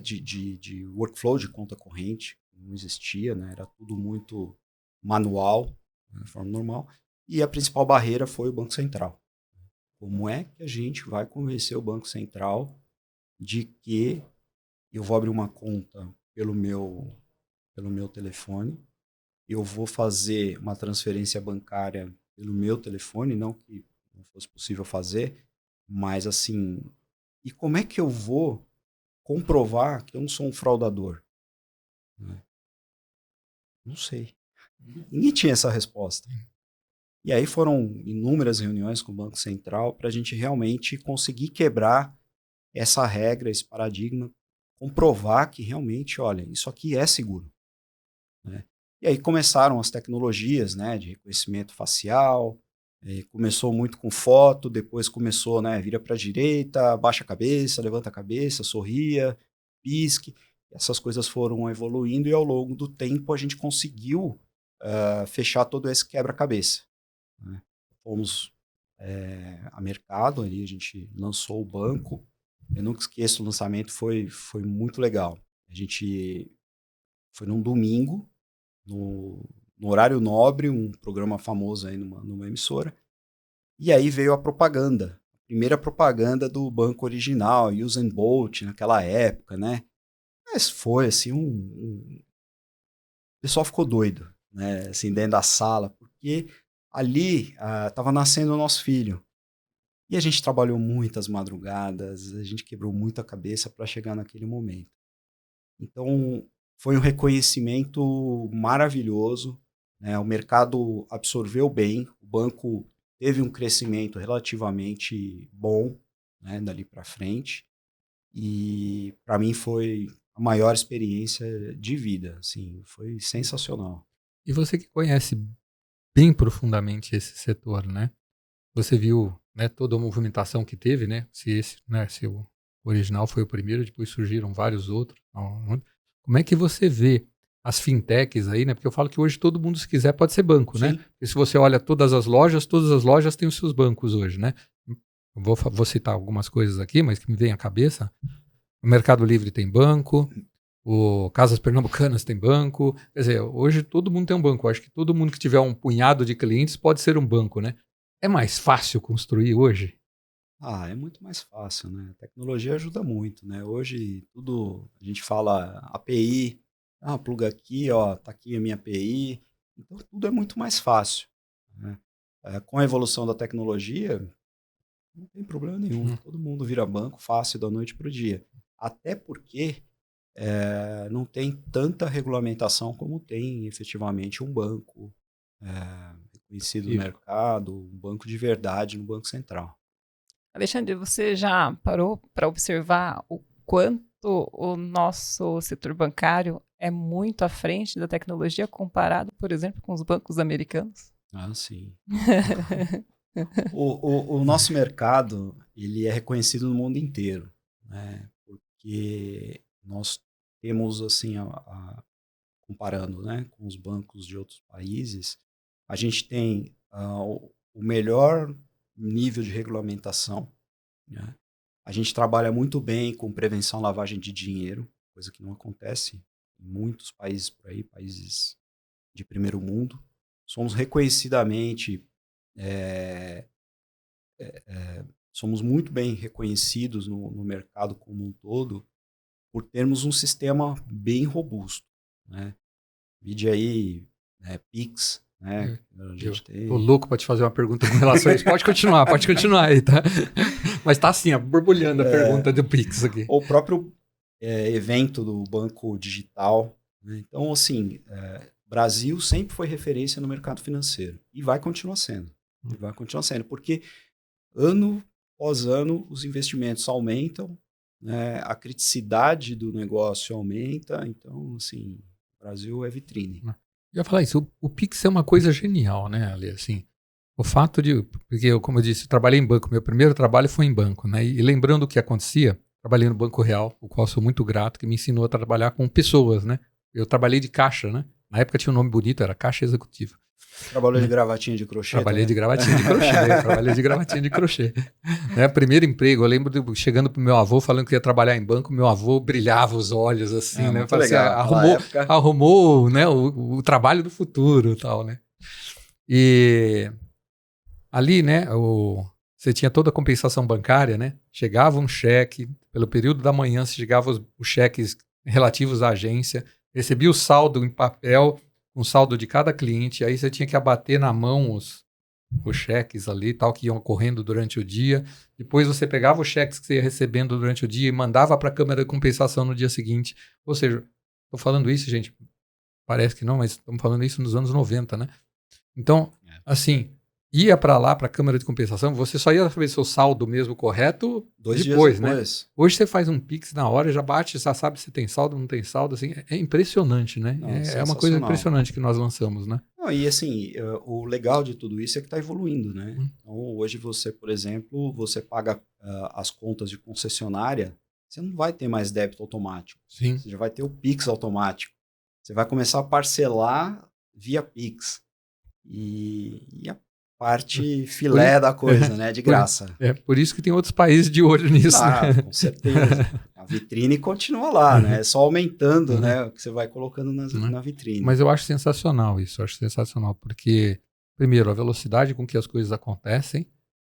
de workflow de conta corrente, não existia, né? Era tudo muito manual, de forma normal, e a principal barreira foi o Banco Central. Como é que a gente vai convencer o Banco Central de que eu vou abrir uma conta pelo meu telefone, eu vou fazer uma transferência bancária pelo meu telefone, não que não fosse possível fazer, mas assim, e como é que eu vou comprovar que eu não sou um fraudador? Não sei. Ninguém tinha essa resposta. E aí foram inúmeras reuniões com o Banco Central para a gente realmente conseguir quebrar essa regra, esse paradigma, comprovar que realmente, olha, isso aqui é seguro, né? E aí começaram as tecnologias, né, de reconhecimento facial, começou muito com foto, depois começou, né, vira para a direita, baixa a cabeça, levanta a cabeça, sorria, pisque. Essas coisas foram evoluindo e ao longo do tempo a gente conseguiu fechar todo esse quebra-cabeça, né? Fomos a mercado, ali a gente lançou o banco. Eu nunca esqueço, o lançamento foi muito legal. A gente foi num domingo, no horário nobre, um programa famoso aí numa emissora, e aí veio a propaganda, a primeira propaganda do Banco Original, Usain Bolt, naquela época, né? Mas foi assim, o pessoal ficou doido, né? Assim, dentro da sala, porque ali estava nascendo o nosso filho. E a gente trabalhou muitas madrugadas, a gente quebrou muita cabeça para chegar naquele momento. Então, foi um reconhecimento maravilhoso, né? O mercado absorveu bem, o banco teve um crescimento relativamente bom, né, dali para frente. E para mim foi a maior experiência de vida, assim, foi sensacional. E você que conhece bem profundamente esse setor, né? Você viu, né, toda a movimentação que teve, né? Se o Original foi o primeiro, depois surgiram vários outros. Como é que você vê as fintechs aí, né? Porque eu falo que hoje todo mundo, se quiser, pode ser banco, Sim. né? E se você olha todas as lojas têm os seus bancos hoje, né? Eu vou citar algumas coisas aqui, mas que me vem à cabeça. O Mercado Livre tem banco, Casas Pernambucanas tem banco. Quer dizer, hoje todo mundo tem um banco. Eu acho que todo mundo que tiver um punhado de clientes pode ser um banco, né? É mais fácil construir hoje? É muito mais fácil, né? A tecnologia ajuda muito, né? Hoje tudo, a gente fala API, pluga aqui, ó, tá aqui a minha API. Então tudo é muito mais fácil, né? Com a evolução da tecnologia, não tem problema nenhum. Todo mundo vira banco fácil da noite para o dia. Até porque não tem tanta regulamentação como tem efetivamente um banco reconhecido no mercado, um banco de verdade no Banco Central. Alexandre, você já parou para observar o quanto o nosso setor bancário é muito à frente da tecnologia comparado, por exemplo, com os bancos americanos? Sim. O nosso mercado, ele é reconhecido no mundo inteiro, né? Porque nós temos, assim, comparando, né, com os bancos de outros países, a gente tem o melhor nível de regulamentação, né? A gente trabalha muito bem com prevenção à lavagem de dinheiro, coisa que não acontece em muitos países por aí, países de primeiro mundo. Somos reconhecidamente, somos muito bem reconhecidos no mercado como um todo por termos um sistema bem robusto, né? Vide aí, né, Pix, né? A gente tem... Tô louco para te fazer uma pergunta com relação a isso. Pode continuar aí, tá? Mas tá assim, borbulhando a pergunta do Pix aqui. O próprio evento do Banco Digital, né? Então, assim, Brasil sempre foi referência no mercado financeiro e vai continuar sendo. Porque ano após ano os investimentos aumentam, né? A criticidade do negócio aumenta, então, assim, o Brasil é vitrine. Eu ia falar isso, o Pix é uma coisa genial, né, Ali? Assim, o fato de, porque eu, como eu disse, eu trabalhei em banco, meu primeiro trabalho foi em banco, né? E lembrando o que acontecia, trabalhei no Banco Real, o qual sou muito grato, que me ensinou a trabalhar com pessoas, né? Eu trabalhei de caixa, né? Na época tinha um nome bonito, era Caixa Executiva. Trabalhou de gravatinha de crochê? Trabalhei de gravatinha de crochê. Né? Primeiro emprego, eu lembro de chegando pro meu avô falando que ia trabalhar em banco, meu avô brilhava os olhos assim, né? Muito legal. Assim, arrumou, né, o trabalho do futuro e tal, né? E ali, né, você tinha toda a compensação bancária, né? Chegava um cheque, pelo período da manhã, você chegava os cheques relativos à agência, recebia o saldo em papel, um saldo de cada cliente, aí você tinha que abater na mão os cheques ali, tal, que iam ocorrendo durante o dia. Depois você pegava os cheques que você ia recebendo durante o dia e mandava para a câmara de compensação no dia seguinte. Ou seja, estou falando isso, gente, parece que não, mas estamos falando isso nos anos 90, né? Então, assim, ia para lá, para a câmara de compensação, você só ia saber seu saldo mesmo correto 2 depois, dias né? depois. Hoje você faz um Pix na hora, já bate, já sabe se tem saldo ou não tem saldo, assim, é impressionante, né? É uma coisa impressionante que nós lançamos, né? Não, e assim, o legal de tudo isso é que está evoluindo, né? Então, hoje você, por exemplo, você paga as contas de concessionária, você não vai ter mais débito automático. Sim. Você já vai ter o Pix automático. Você vai começar a parcelar via Pix. E a parte filé da coisa, né? De graça. Por isso que tem outros países de olho nisso. Né? Com certeza. A vitrine continua lá, né? É só aumentando, né? O que você vai colocando na vitrine. Mas eu acho sensacional isso. Eu acho sensacional. Porque, primeiro, a velocidade com que as coisas acontecem,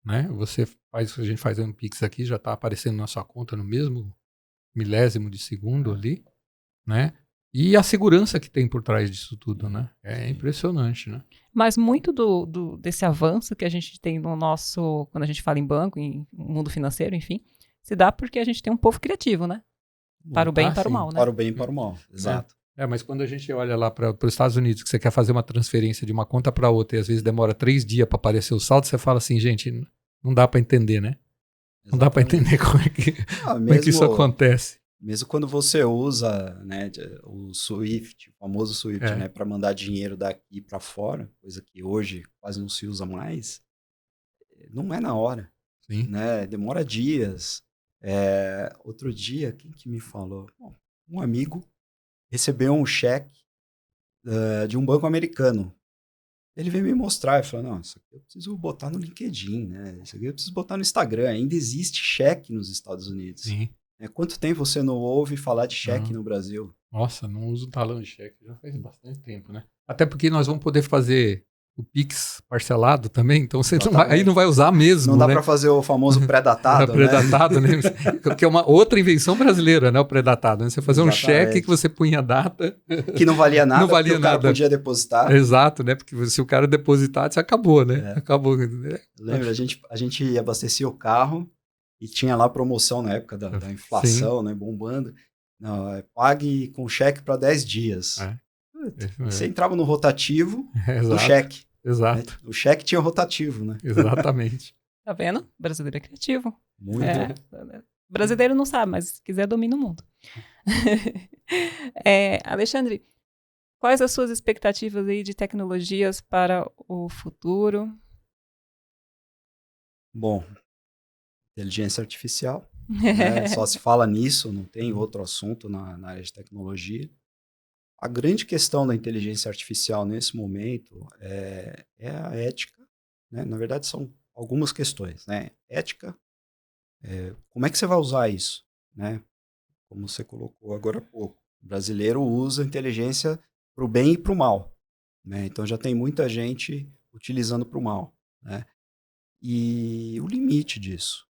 né? A gente faz um Pix aqui, já está aparecendo na sua conta no mesmo milésimo de segundo ali, né? E a segurança que tem por trás disso tudo, né? É impressionante, né? Mas muito desse avanço que a gente tem no nosso, quando a gente fala em banco, em mundo financeiro, enfim, se dá porque a gente tem um povo criativo, né? Para o bem e para o mal, né? Para o bem e para o mal, exato. Mas quando a gente olha lá para os Estados Unidos, que você quer fazer uma transferência de uma conta para outra e às vezes demora 3 dias para aparecer o saldo, você fala assim, gente, não dá para entender, né? Exatamente. Não dá para entender como é que isso acontece. Mesmo quando você usa, né, o Swift, o famoso Swift, né, para mandar dinheiro daqui para fora, coisa que hoje quase não se usa mais, não é na hora. Sim. Né? Demora dias. Outro dia, quem que me falou? Um amigo recebeu um cheque de um banco americano. Ele veio me mostrar e falou, não, isso aqui eu preciso botar no LinkedIn, né? Isso aqui eu preciso botar no Instagram. Ainda existe cheque nos Estados Unidos. Sim. Quanto tempo você não ouve falar de cheque no Brasil? Nossa, não uso talão de cheque, já faz bastante tempo, né? Até porque nós vamos poder fazer o Pix parcelado também, então você não vai, aí não vai usar mesmo, Não dá né? para fazer o famoso pré-datado, né? Pré-datado, né? Que é uma outra invenção brasileira, né? O pré-datado, né? Você fazer um cheque que Exatamente. você punha a data. Que não valia Não nada, porque valia o cara nada. podia depositar. Exato, né? Porque se o cara depositasse, acabou, né? Acabou. Lembra, a gente abastecia o carro e tinha lá promoção na época da inflação, né? Bombando. Não, pague com cheque para 10 dias. Você entrava no rotativo do cheque. Exato. Né? O cheque tinha rotativo, né? Exatamente. Tá vendo? O brasileiro é criativo. Muito. Brasileiro não sabe, mas se quiser domina o mundo. Alexandre, quais as suas expectativas aí de tecnologias para o futuro? Bom, inteligência artificial. Né? Só se fala nisso, não tem outro assunto na área de tecnologia. A grande questão da inteligência artificial nesse momento é a ética. Né? Na verdade, são algumas questões. Né? Ética, como é que você vai usar isso? Né? Como você colocou agora há pouco. O brasileiro usa inteligência para o bem e para o mal. Né? Então já tem muita gente utilizando para o mal. Né? E o limite disso.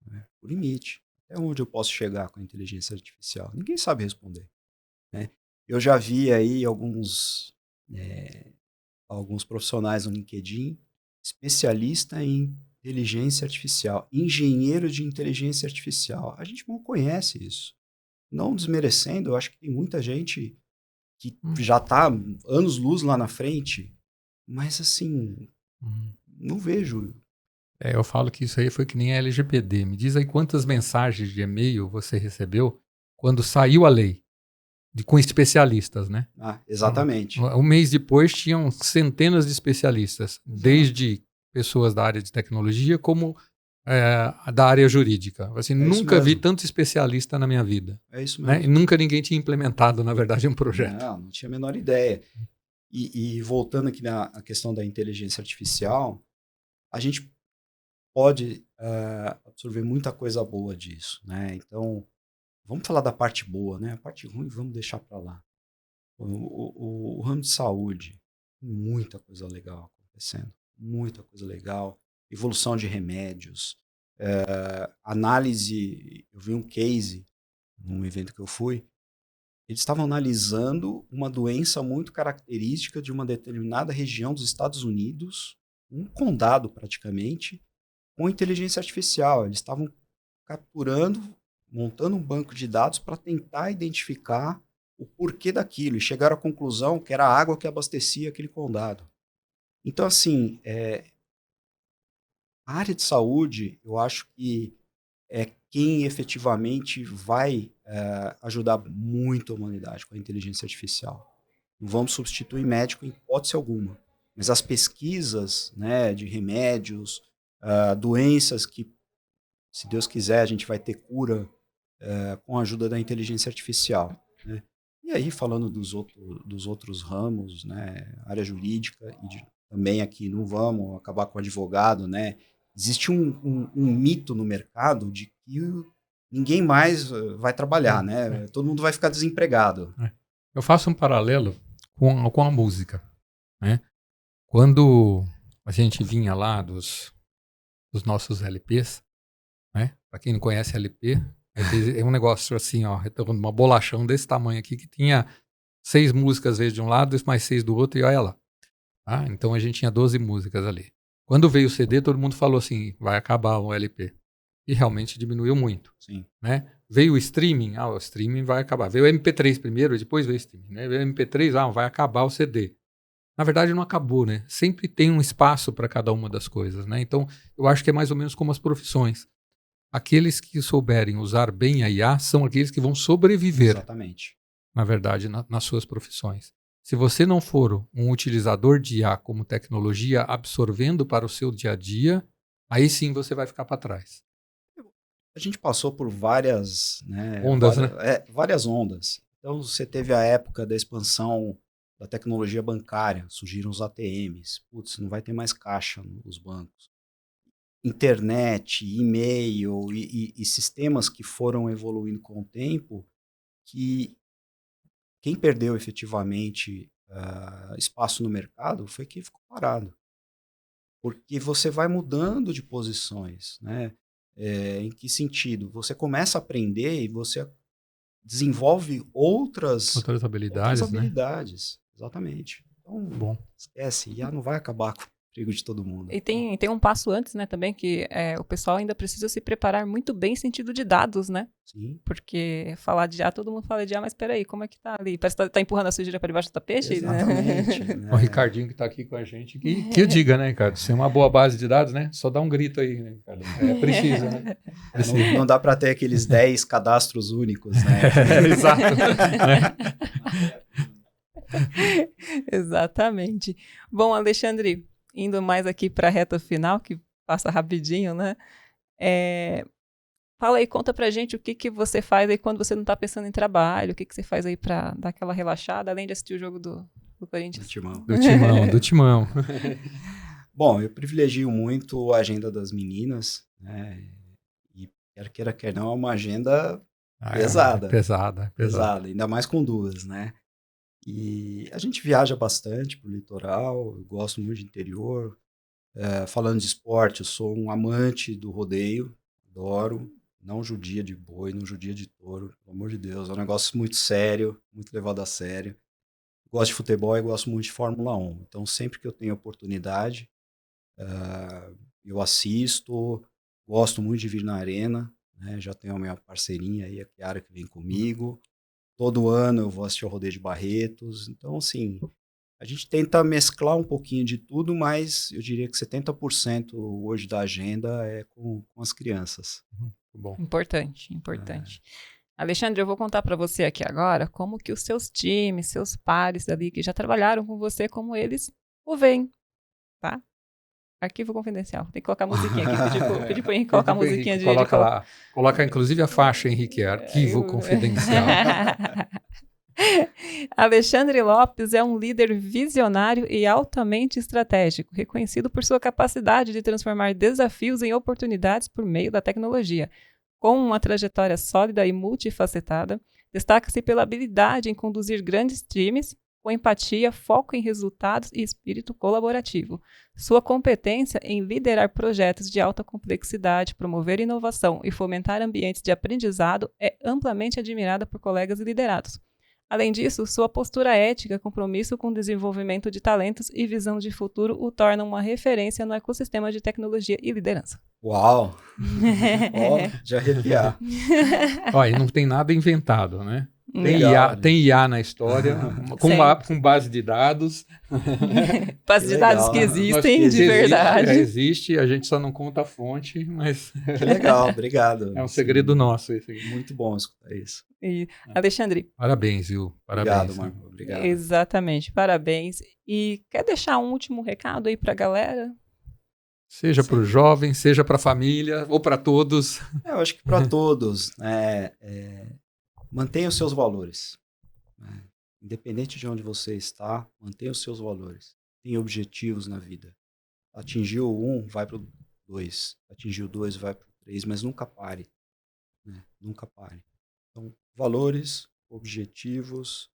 Né? O limite. Até onde eu posso chegar com a inteligência artificial? Ninguém sabe responder. Né? Eu já vi aí alguns profissionais no LinkedIn, especialista em inteligência artificial, engenheiro de inteligência artificial. A gente não conhece isso. Não desmerecendo, eu acho que tem muita gente que já está anos-luz lá na frente, mas assim, não vejo. Eu falo que isso aí foi que nem a LGPD. Me diz aí quantas mensagens de e-mail você recebeu quando saiu a lei, com especialistas, né? Exatamente. Um mês depois tinham centenas de especialistas, desde pessoas da área de tecnologia como da área jurídica. Assim, nunca vi tanto especialista na minha vida. É isso mesmo. Né? E nunca ninguém tinha implementado, na verdade, um projeto. Não tinha a menor ideia. E voltando aqui na questão da inteligência artificial, a gente pode absorver muita coisa boa disso, né? Então, vamos falar da parte boa, né? A parte ruim vamos deixar para lá. O ramo de saúde, muita coisa legal acontecendo, muita coisa legal. Evolução de remédios, análise. Eu vi um case num evento que eu fui. Eles estavam analisando uma doença muito característica de uma determinada região dos Estados Unidos, um condado praticamente, com inteligência artificial. Eles estavam capturando, montando um banco de dados para tentar identificar o porquê daquilo e chegaram à conclusão que era a água que abastecia aquele condado. Então, assim, a área de saúde, eu acho que é quem efetivamente vai ajudar muito a humanidade com a inteligência artificial. Não vamos substituir médico em hipótese alguma, mas as pesquisas, né, de remédios, doenças que, se Deus quiser, a gente vai ter cura com a ajuda da inteligência artificial. Né? E aí, falando dos outros ramos, né, área jurídica, também aqui não vamos acabar com o advogado, né? Existe um mito no mercado de que ninguém mais vai trabalhar, né? Todo mundo vai ficar desempregado. Eu faço um paralelo com a música, né? Quando a gente vinha lá dos nossos LPs, né? Para quem não conhece LP, é um negócio assim, ó, uma bolachão desse tamanho aqui que tinha 6 músicas às vezes de um lado, mais 6 do outro e olha lá. Tá? Então a gente tinha 12 músicas ali. Quando veio o CD, todo mundo falou assim, vai acabar o LP. E realmente diminuiu muito. Sim. Né? Veio o streaming, o streaming vai acabar. Veio o MP3 primeiro, depois veio o streaming. Né? Veio o MP3, vai acabar o CD. Na verdade não acabou, né? Sempre tem um espaço para cada uma das coisas, né? Então eu acho que é mais ou menos como as profissões. Aqueles que souberem usar bem a IA são aqueles que vão sobreviver. Exatamente. Na verdade, nas suas profissões. Se você não for um utilizador de IA como tecnologia, absorvendo para o seu dia a dia, aí sim você vai ficar para trás. A gente passou por várias, né, ondas, né? Várias ondas. Então, você teve a época da expansão da tecnologia bancária, surgiram os ATMs. Putz, não vai ter mais caixa nos bancos. Internet, e-mail e sistemas que foram evoluindo com o tempo, que Quem perdeu efetivamente espaço no mercado foi quem ficou parado. Porque você vai mudando de posições, né? Em que sentido? Você começa a aprender e você desenvolve outras habilidades, né? habilidades. Exatamente. Então, Bom. esquece, IA não vai acabar com o emprego de todo mundo. E tem um passo antes, né, também, que o pessoal ainda precisa se preparar muito bem em sentido de dados, né? Sim. Porque falar de IA, todo mundo fala de IA, mas peraí, como é que tá ali? Parece que tá empurrando a sujeira para debaixo do tapete? Exatamente. Né? O Ricardinho que tá aqui com a gente, que eu diga, né, Ricardo? Se é uma boa base de dados, né? Só dá um grito aí, né, Ricardo? Precisa, né? Precisa. Não dá para ter aqueles 10 cadastros únicos, né? Exato. Exatamente. Bom, Alexandre, indo mais aqui para a reta final, que passa rapidinho, né? Fala aí, conta pra gente o que você faz aí quando você não tá pensando em trabalho, o que você faz aí pra dar aquela relaxada, além de assistir o jogo do Corinthians. Do Timão. Bom, eu privilegio muito a agenda das meninas, né? E quer queira, quer não, é uma agenda pesada. Pesada, ainda mais com duas, né? E a gente viaja bastante pro litoral, eu gosto muito de interior. Falando de esporte, eu sou um amante do rodeio, adoro. Não judia de boi, não judia de touro, pelo amor de Deus. É um negócio muito sério, muito levado a sério. Gosto de futebol e gosto muito de Fórmula 1. Então, sempre que eu tenho oportunidade, eu assisto. Gosto muito de vir na arena, né? Já tenho a minha parceirinha aí, a Chiara, que vem comigo. Todo ano eu vou assistir o Rodeio de Barretos. Então, assim, a gente tenta mesclar um pouquinho de tudo, mas eu diria que 70% hoje da agenda é com as crianças. Bom. Importante. Alexandre, eu vou contar para você aqui agora como que os seus times, seus pares ali que já trabalharam com você, como eles o veem, tá? Arquivo confidencial. Tem que colocar a musiquinha aqui. Pedir pro Henrique colocar a musiquinha de... Coloca lá. Coloca inclusive a faixa, Henrique, arquivo confidencial. Alexandre Lopes é um líder visionário e altamente estratégico, reconhecido por sua capacidade de transformar desafios em oportunidades por meio da tecnologia. Com uma trajetória sólida e multifacetada, destaca-se pela habilidade em conduzir grandes times, com empatia, foco em resultados e espírito colaborativo. Sua competência em liderar projetos de alta complexidade, promover inovação e fomentar ambientes de aprendizado é amplamente admirada por colegas e liderados. Além disso, sua postura ética, compromisso com o desenvolvimento de talentos e visão de futuro o tornam uma referência no ecossistema de tecnologia e liderança. Uau! De arrepiar. E não tem nada inventado, né? Tem IA na história, com base de dados. Base de dados que existem, de verdade. Existe, a gente só não conta a fonte, mas... Que legal, obrigado. É um segredo nosso esse aqui. Muito bom escutar isso. E, Alexandre. Parabéns, viu? Parabéns. Obrigado, Marco. Obrigado. Exatamente, parabéns. E quer deixar um último recado aí pra galera? Seja para os jovens, seja para a família, ou para todos. Eu acho que para todos, mantenha os seus valores. Né? Independente de onde você está, mantenha os seus valores. Tenha objetivos na vida. Atingiu um, vai para o 2. Atingiu 2, vai para o 3, mas nunca pare. Né? Nunca pare. Então, valores, objetivos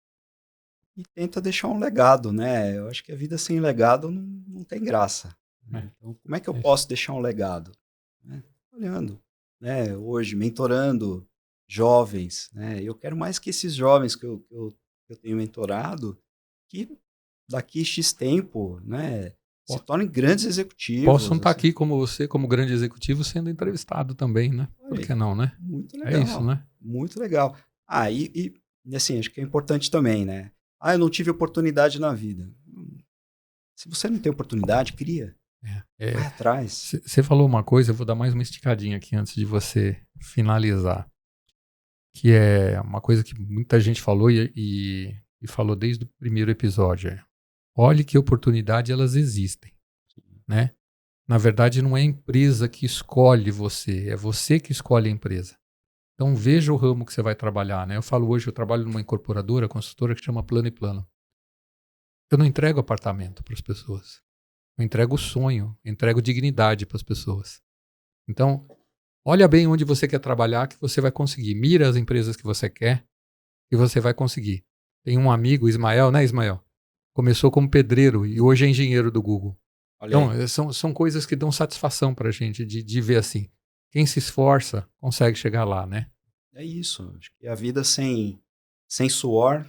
e tenta deixar um legado, né? Eu acho que a vida sem legado não tem graça. Então, como é que eu posso deixar um legado? Olhando, né? Hoje, mentorando jovens, né? Eu quero mais que esses jovens que eu tenho mentorado, que daqui a X tempo, né, se tornem grandes executivos. Possam estar aqui como você, como grande executivo, sendo entrevistado também, né? Por que não, né? Muito legal. É isso, né? Muito legal. E assim, acho que é importante também, né? Eu não tive oportunidade na vida. Se você não tem oportunidade, cria. Vai atrás. Você falou uma coisa, eu vou dar mais uma esticadinha aqui antes de você finalizar. Que é uma coisa que muita gente falou e falou desde o primeiro episódio. Olhe que oportunidade elas existem, né? Na verdade, não é a empresa que escolhe você, é você que escolhe a empresa. Então, veja o ramo que você vai trabalhar, né? Eu falo hoje, eu trabalho numa incorporadora, consultora que chama Plano e Plano. Eu não entrego apartamento para as pessoas. Eu entrego sonho, entrego dignidade para as pessoas. Então, olha bem onde você quer trabalhar que você vai conseguir. Mira as empresas que você quer e você vai conseguir. Tem um amigo, Ismael, né, Ismael? Começou como pedreiro e hoje é engenheiro do Google. Olha Então, aí. são coisas que dão satisfação pra gente de ver assim. Quem se esforça consegue chegar lá, né? É isso. Acho que a vida sem suor,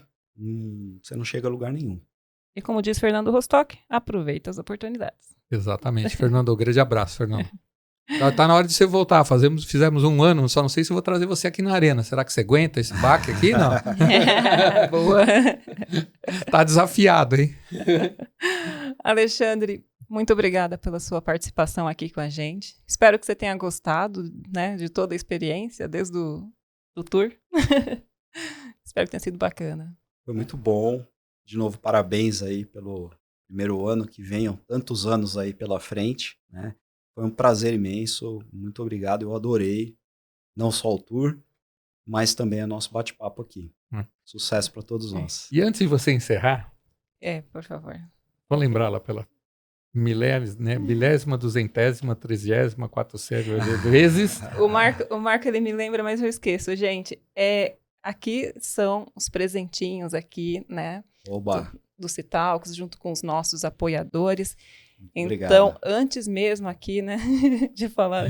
você não chega a lugar nenhum. E como diz Fernando Rostock, aproveita as oportunidades. Exatamente. Fernando, um grande abraço, Fernando. Tá na hora de você voltar. Fizemos 1 ano, só não sei se eu vou trazer você aqui na arena. Será que você aguenta esse baque aqui? Não. Boa. Tá desafiado, hein? Alexandre, muito obrigada pela sua participação aqui com a gente. Espero que você tenha gostado, né, de toda a experiência, desde do tour. Espero que tenha sido bacana. Foi muito bom. De novo, parabéns aí pelo primeiro ano, que venham tantos anos aí pela frente, né? Foi um prazer imenso, muito obrigado, eu adorei, não só o tour, mas também o nosso bate-papo aqui. Sucesso para todos nós. E antes de você encerrar, Por favor. vou lembrá-la pela milésima, 200ª, 30ª, 400ª vezes. O Marco, ele me lembra, mas eu esqueço. Gente, aqui são os presentinhos aqui, né? Oba! Do Citalks, junto com os nossos apoiadores. Obrigado. Então, antes mesmo aqui, né, de falar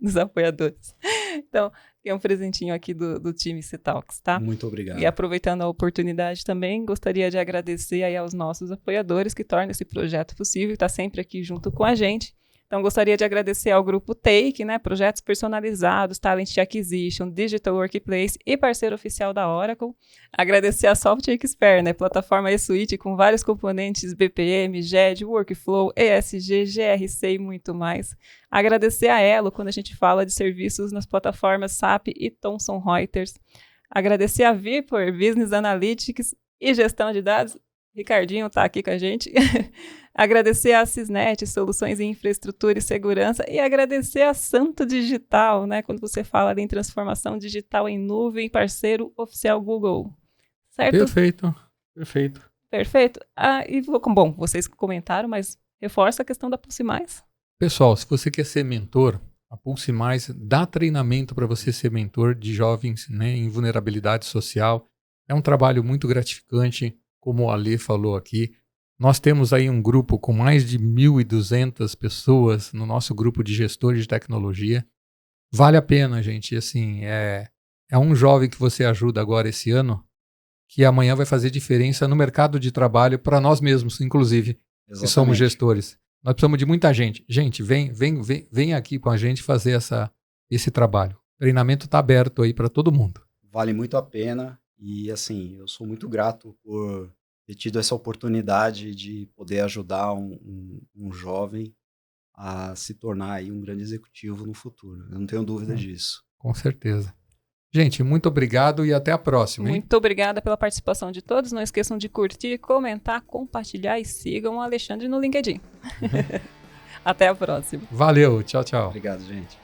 dos apoiadores. Então, tem um presentinho aqui do time Citalks, tá? Muito obrigado. E aproveitando a oportunidade também, gostaria de agradecer aí aos nossos apoiadores que tornam esse projeto possível e está sempre aqui junto com a gente. Então, gostaria de agradecer ao grupo Take, né, projetos personalizados, Talent Acquisition, Digital Workplace e parceiro oficial da Oracle. Agradecer a Soft Expert, né, plataforma eSuite com vários componentes BPM, GED, Workflow, ESG, GRC e muito mais. Agradecer a Elo, quando a gente fala de serviços nas plataformas SAP e Thomson Reuters. Agradecer a Vipor, Business Analytics e Gestão de Dados. Ricardinho está aqui com a gente. Agradecer a Cisnet, Soluções em Infraestrutura e Segurança, e agradecer a Santo Digital, né? Quando você fala ali em transformação digital em nuvem, parceiro oficial Google. Certo? Perfeito. Bom, vocês comentaram, mas reforça a questão da Pulse Mais. Pessoal, se você quer ser mentor, a Pulse Mais dá treinamento para você ser mentor de jovens, né, em vulnerabilidade social. É um trabalho muito gratificante, como o Ale falou aqui. Nós temos aí um grupo com mais de 1.200 pessoas no nosso grupo de gestores de tecnologia. Vale a pena, gente. Assim, é um jovem que você ajuda agora esse ano, que amanhã vai fazer diferença no mercado de trabalho para nós mesmos, inclusive, que somos gestores. Nós precisamos de muita gente. Gente, vem aqui com a gente fazer esse trabalho. O treinamento está aberto aí para todo mundo. Vale muito a pena e, assim, eu sou muito grato por ter tido essa oportunidade de poder ajudar um jovem a se tornar aí um grande executivo no futuro. Eu não tenho dúvida disso. Com certeza. Gente, muito obrigado e até a próxima. Hein? Muito obrigada pela participação de todos. Não esqueçam de curtir, comentar, compartilhar e sigam o Alexandre no LinkedIn. Até a próxima. Valeu, tchau, tchau. Obrigado, gente.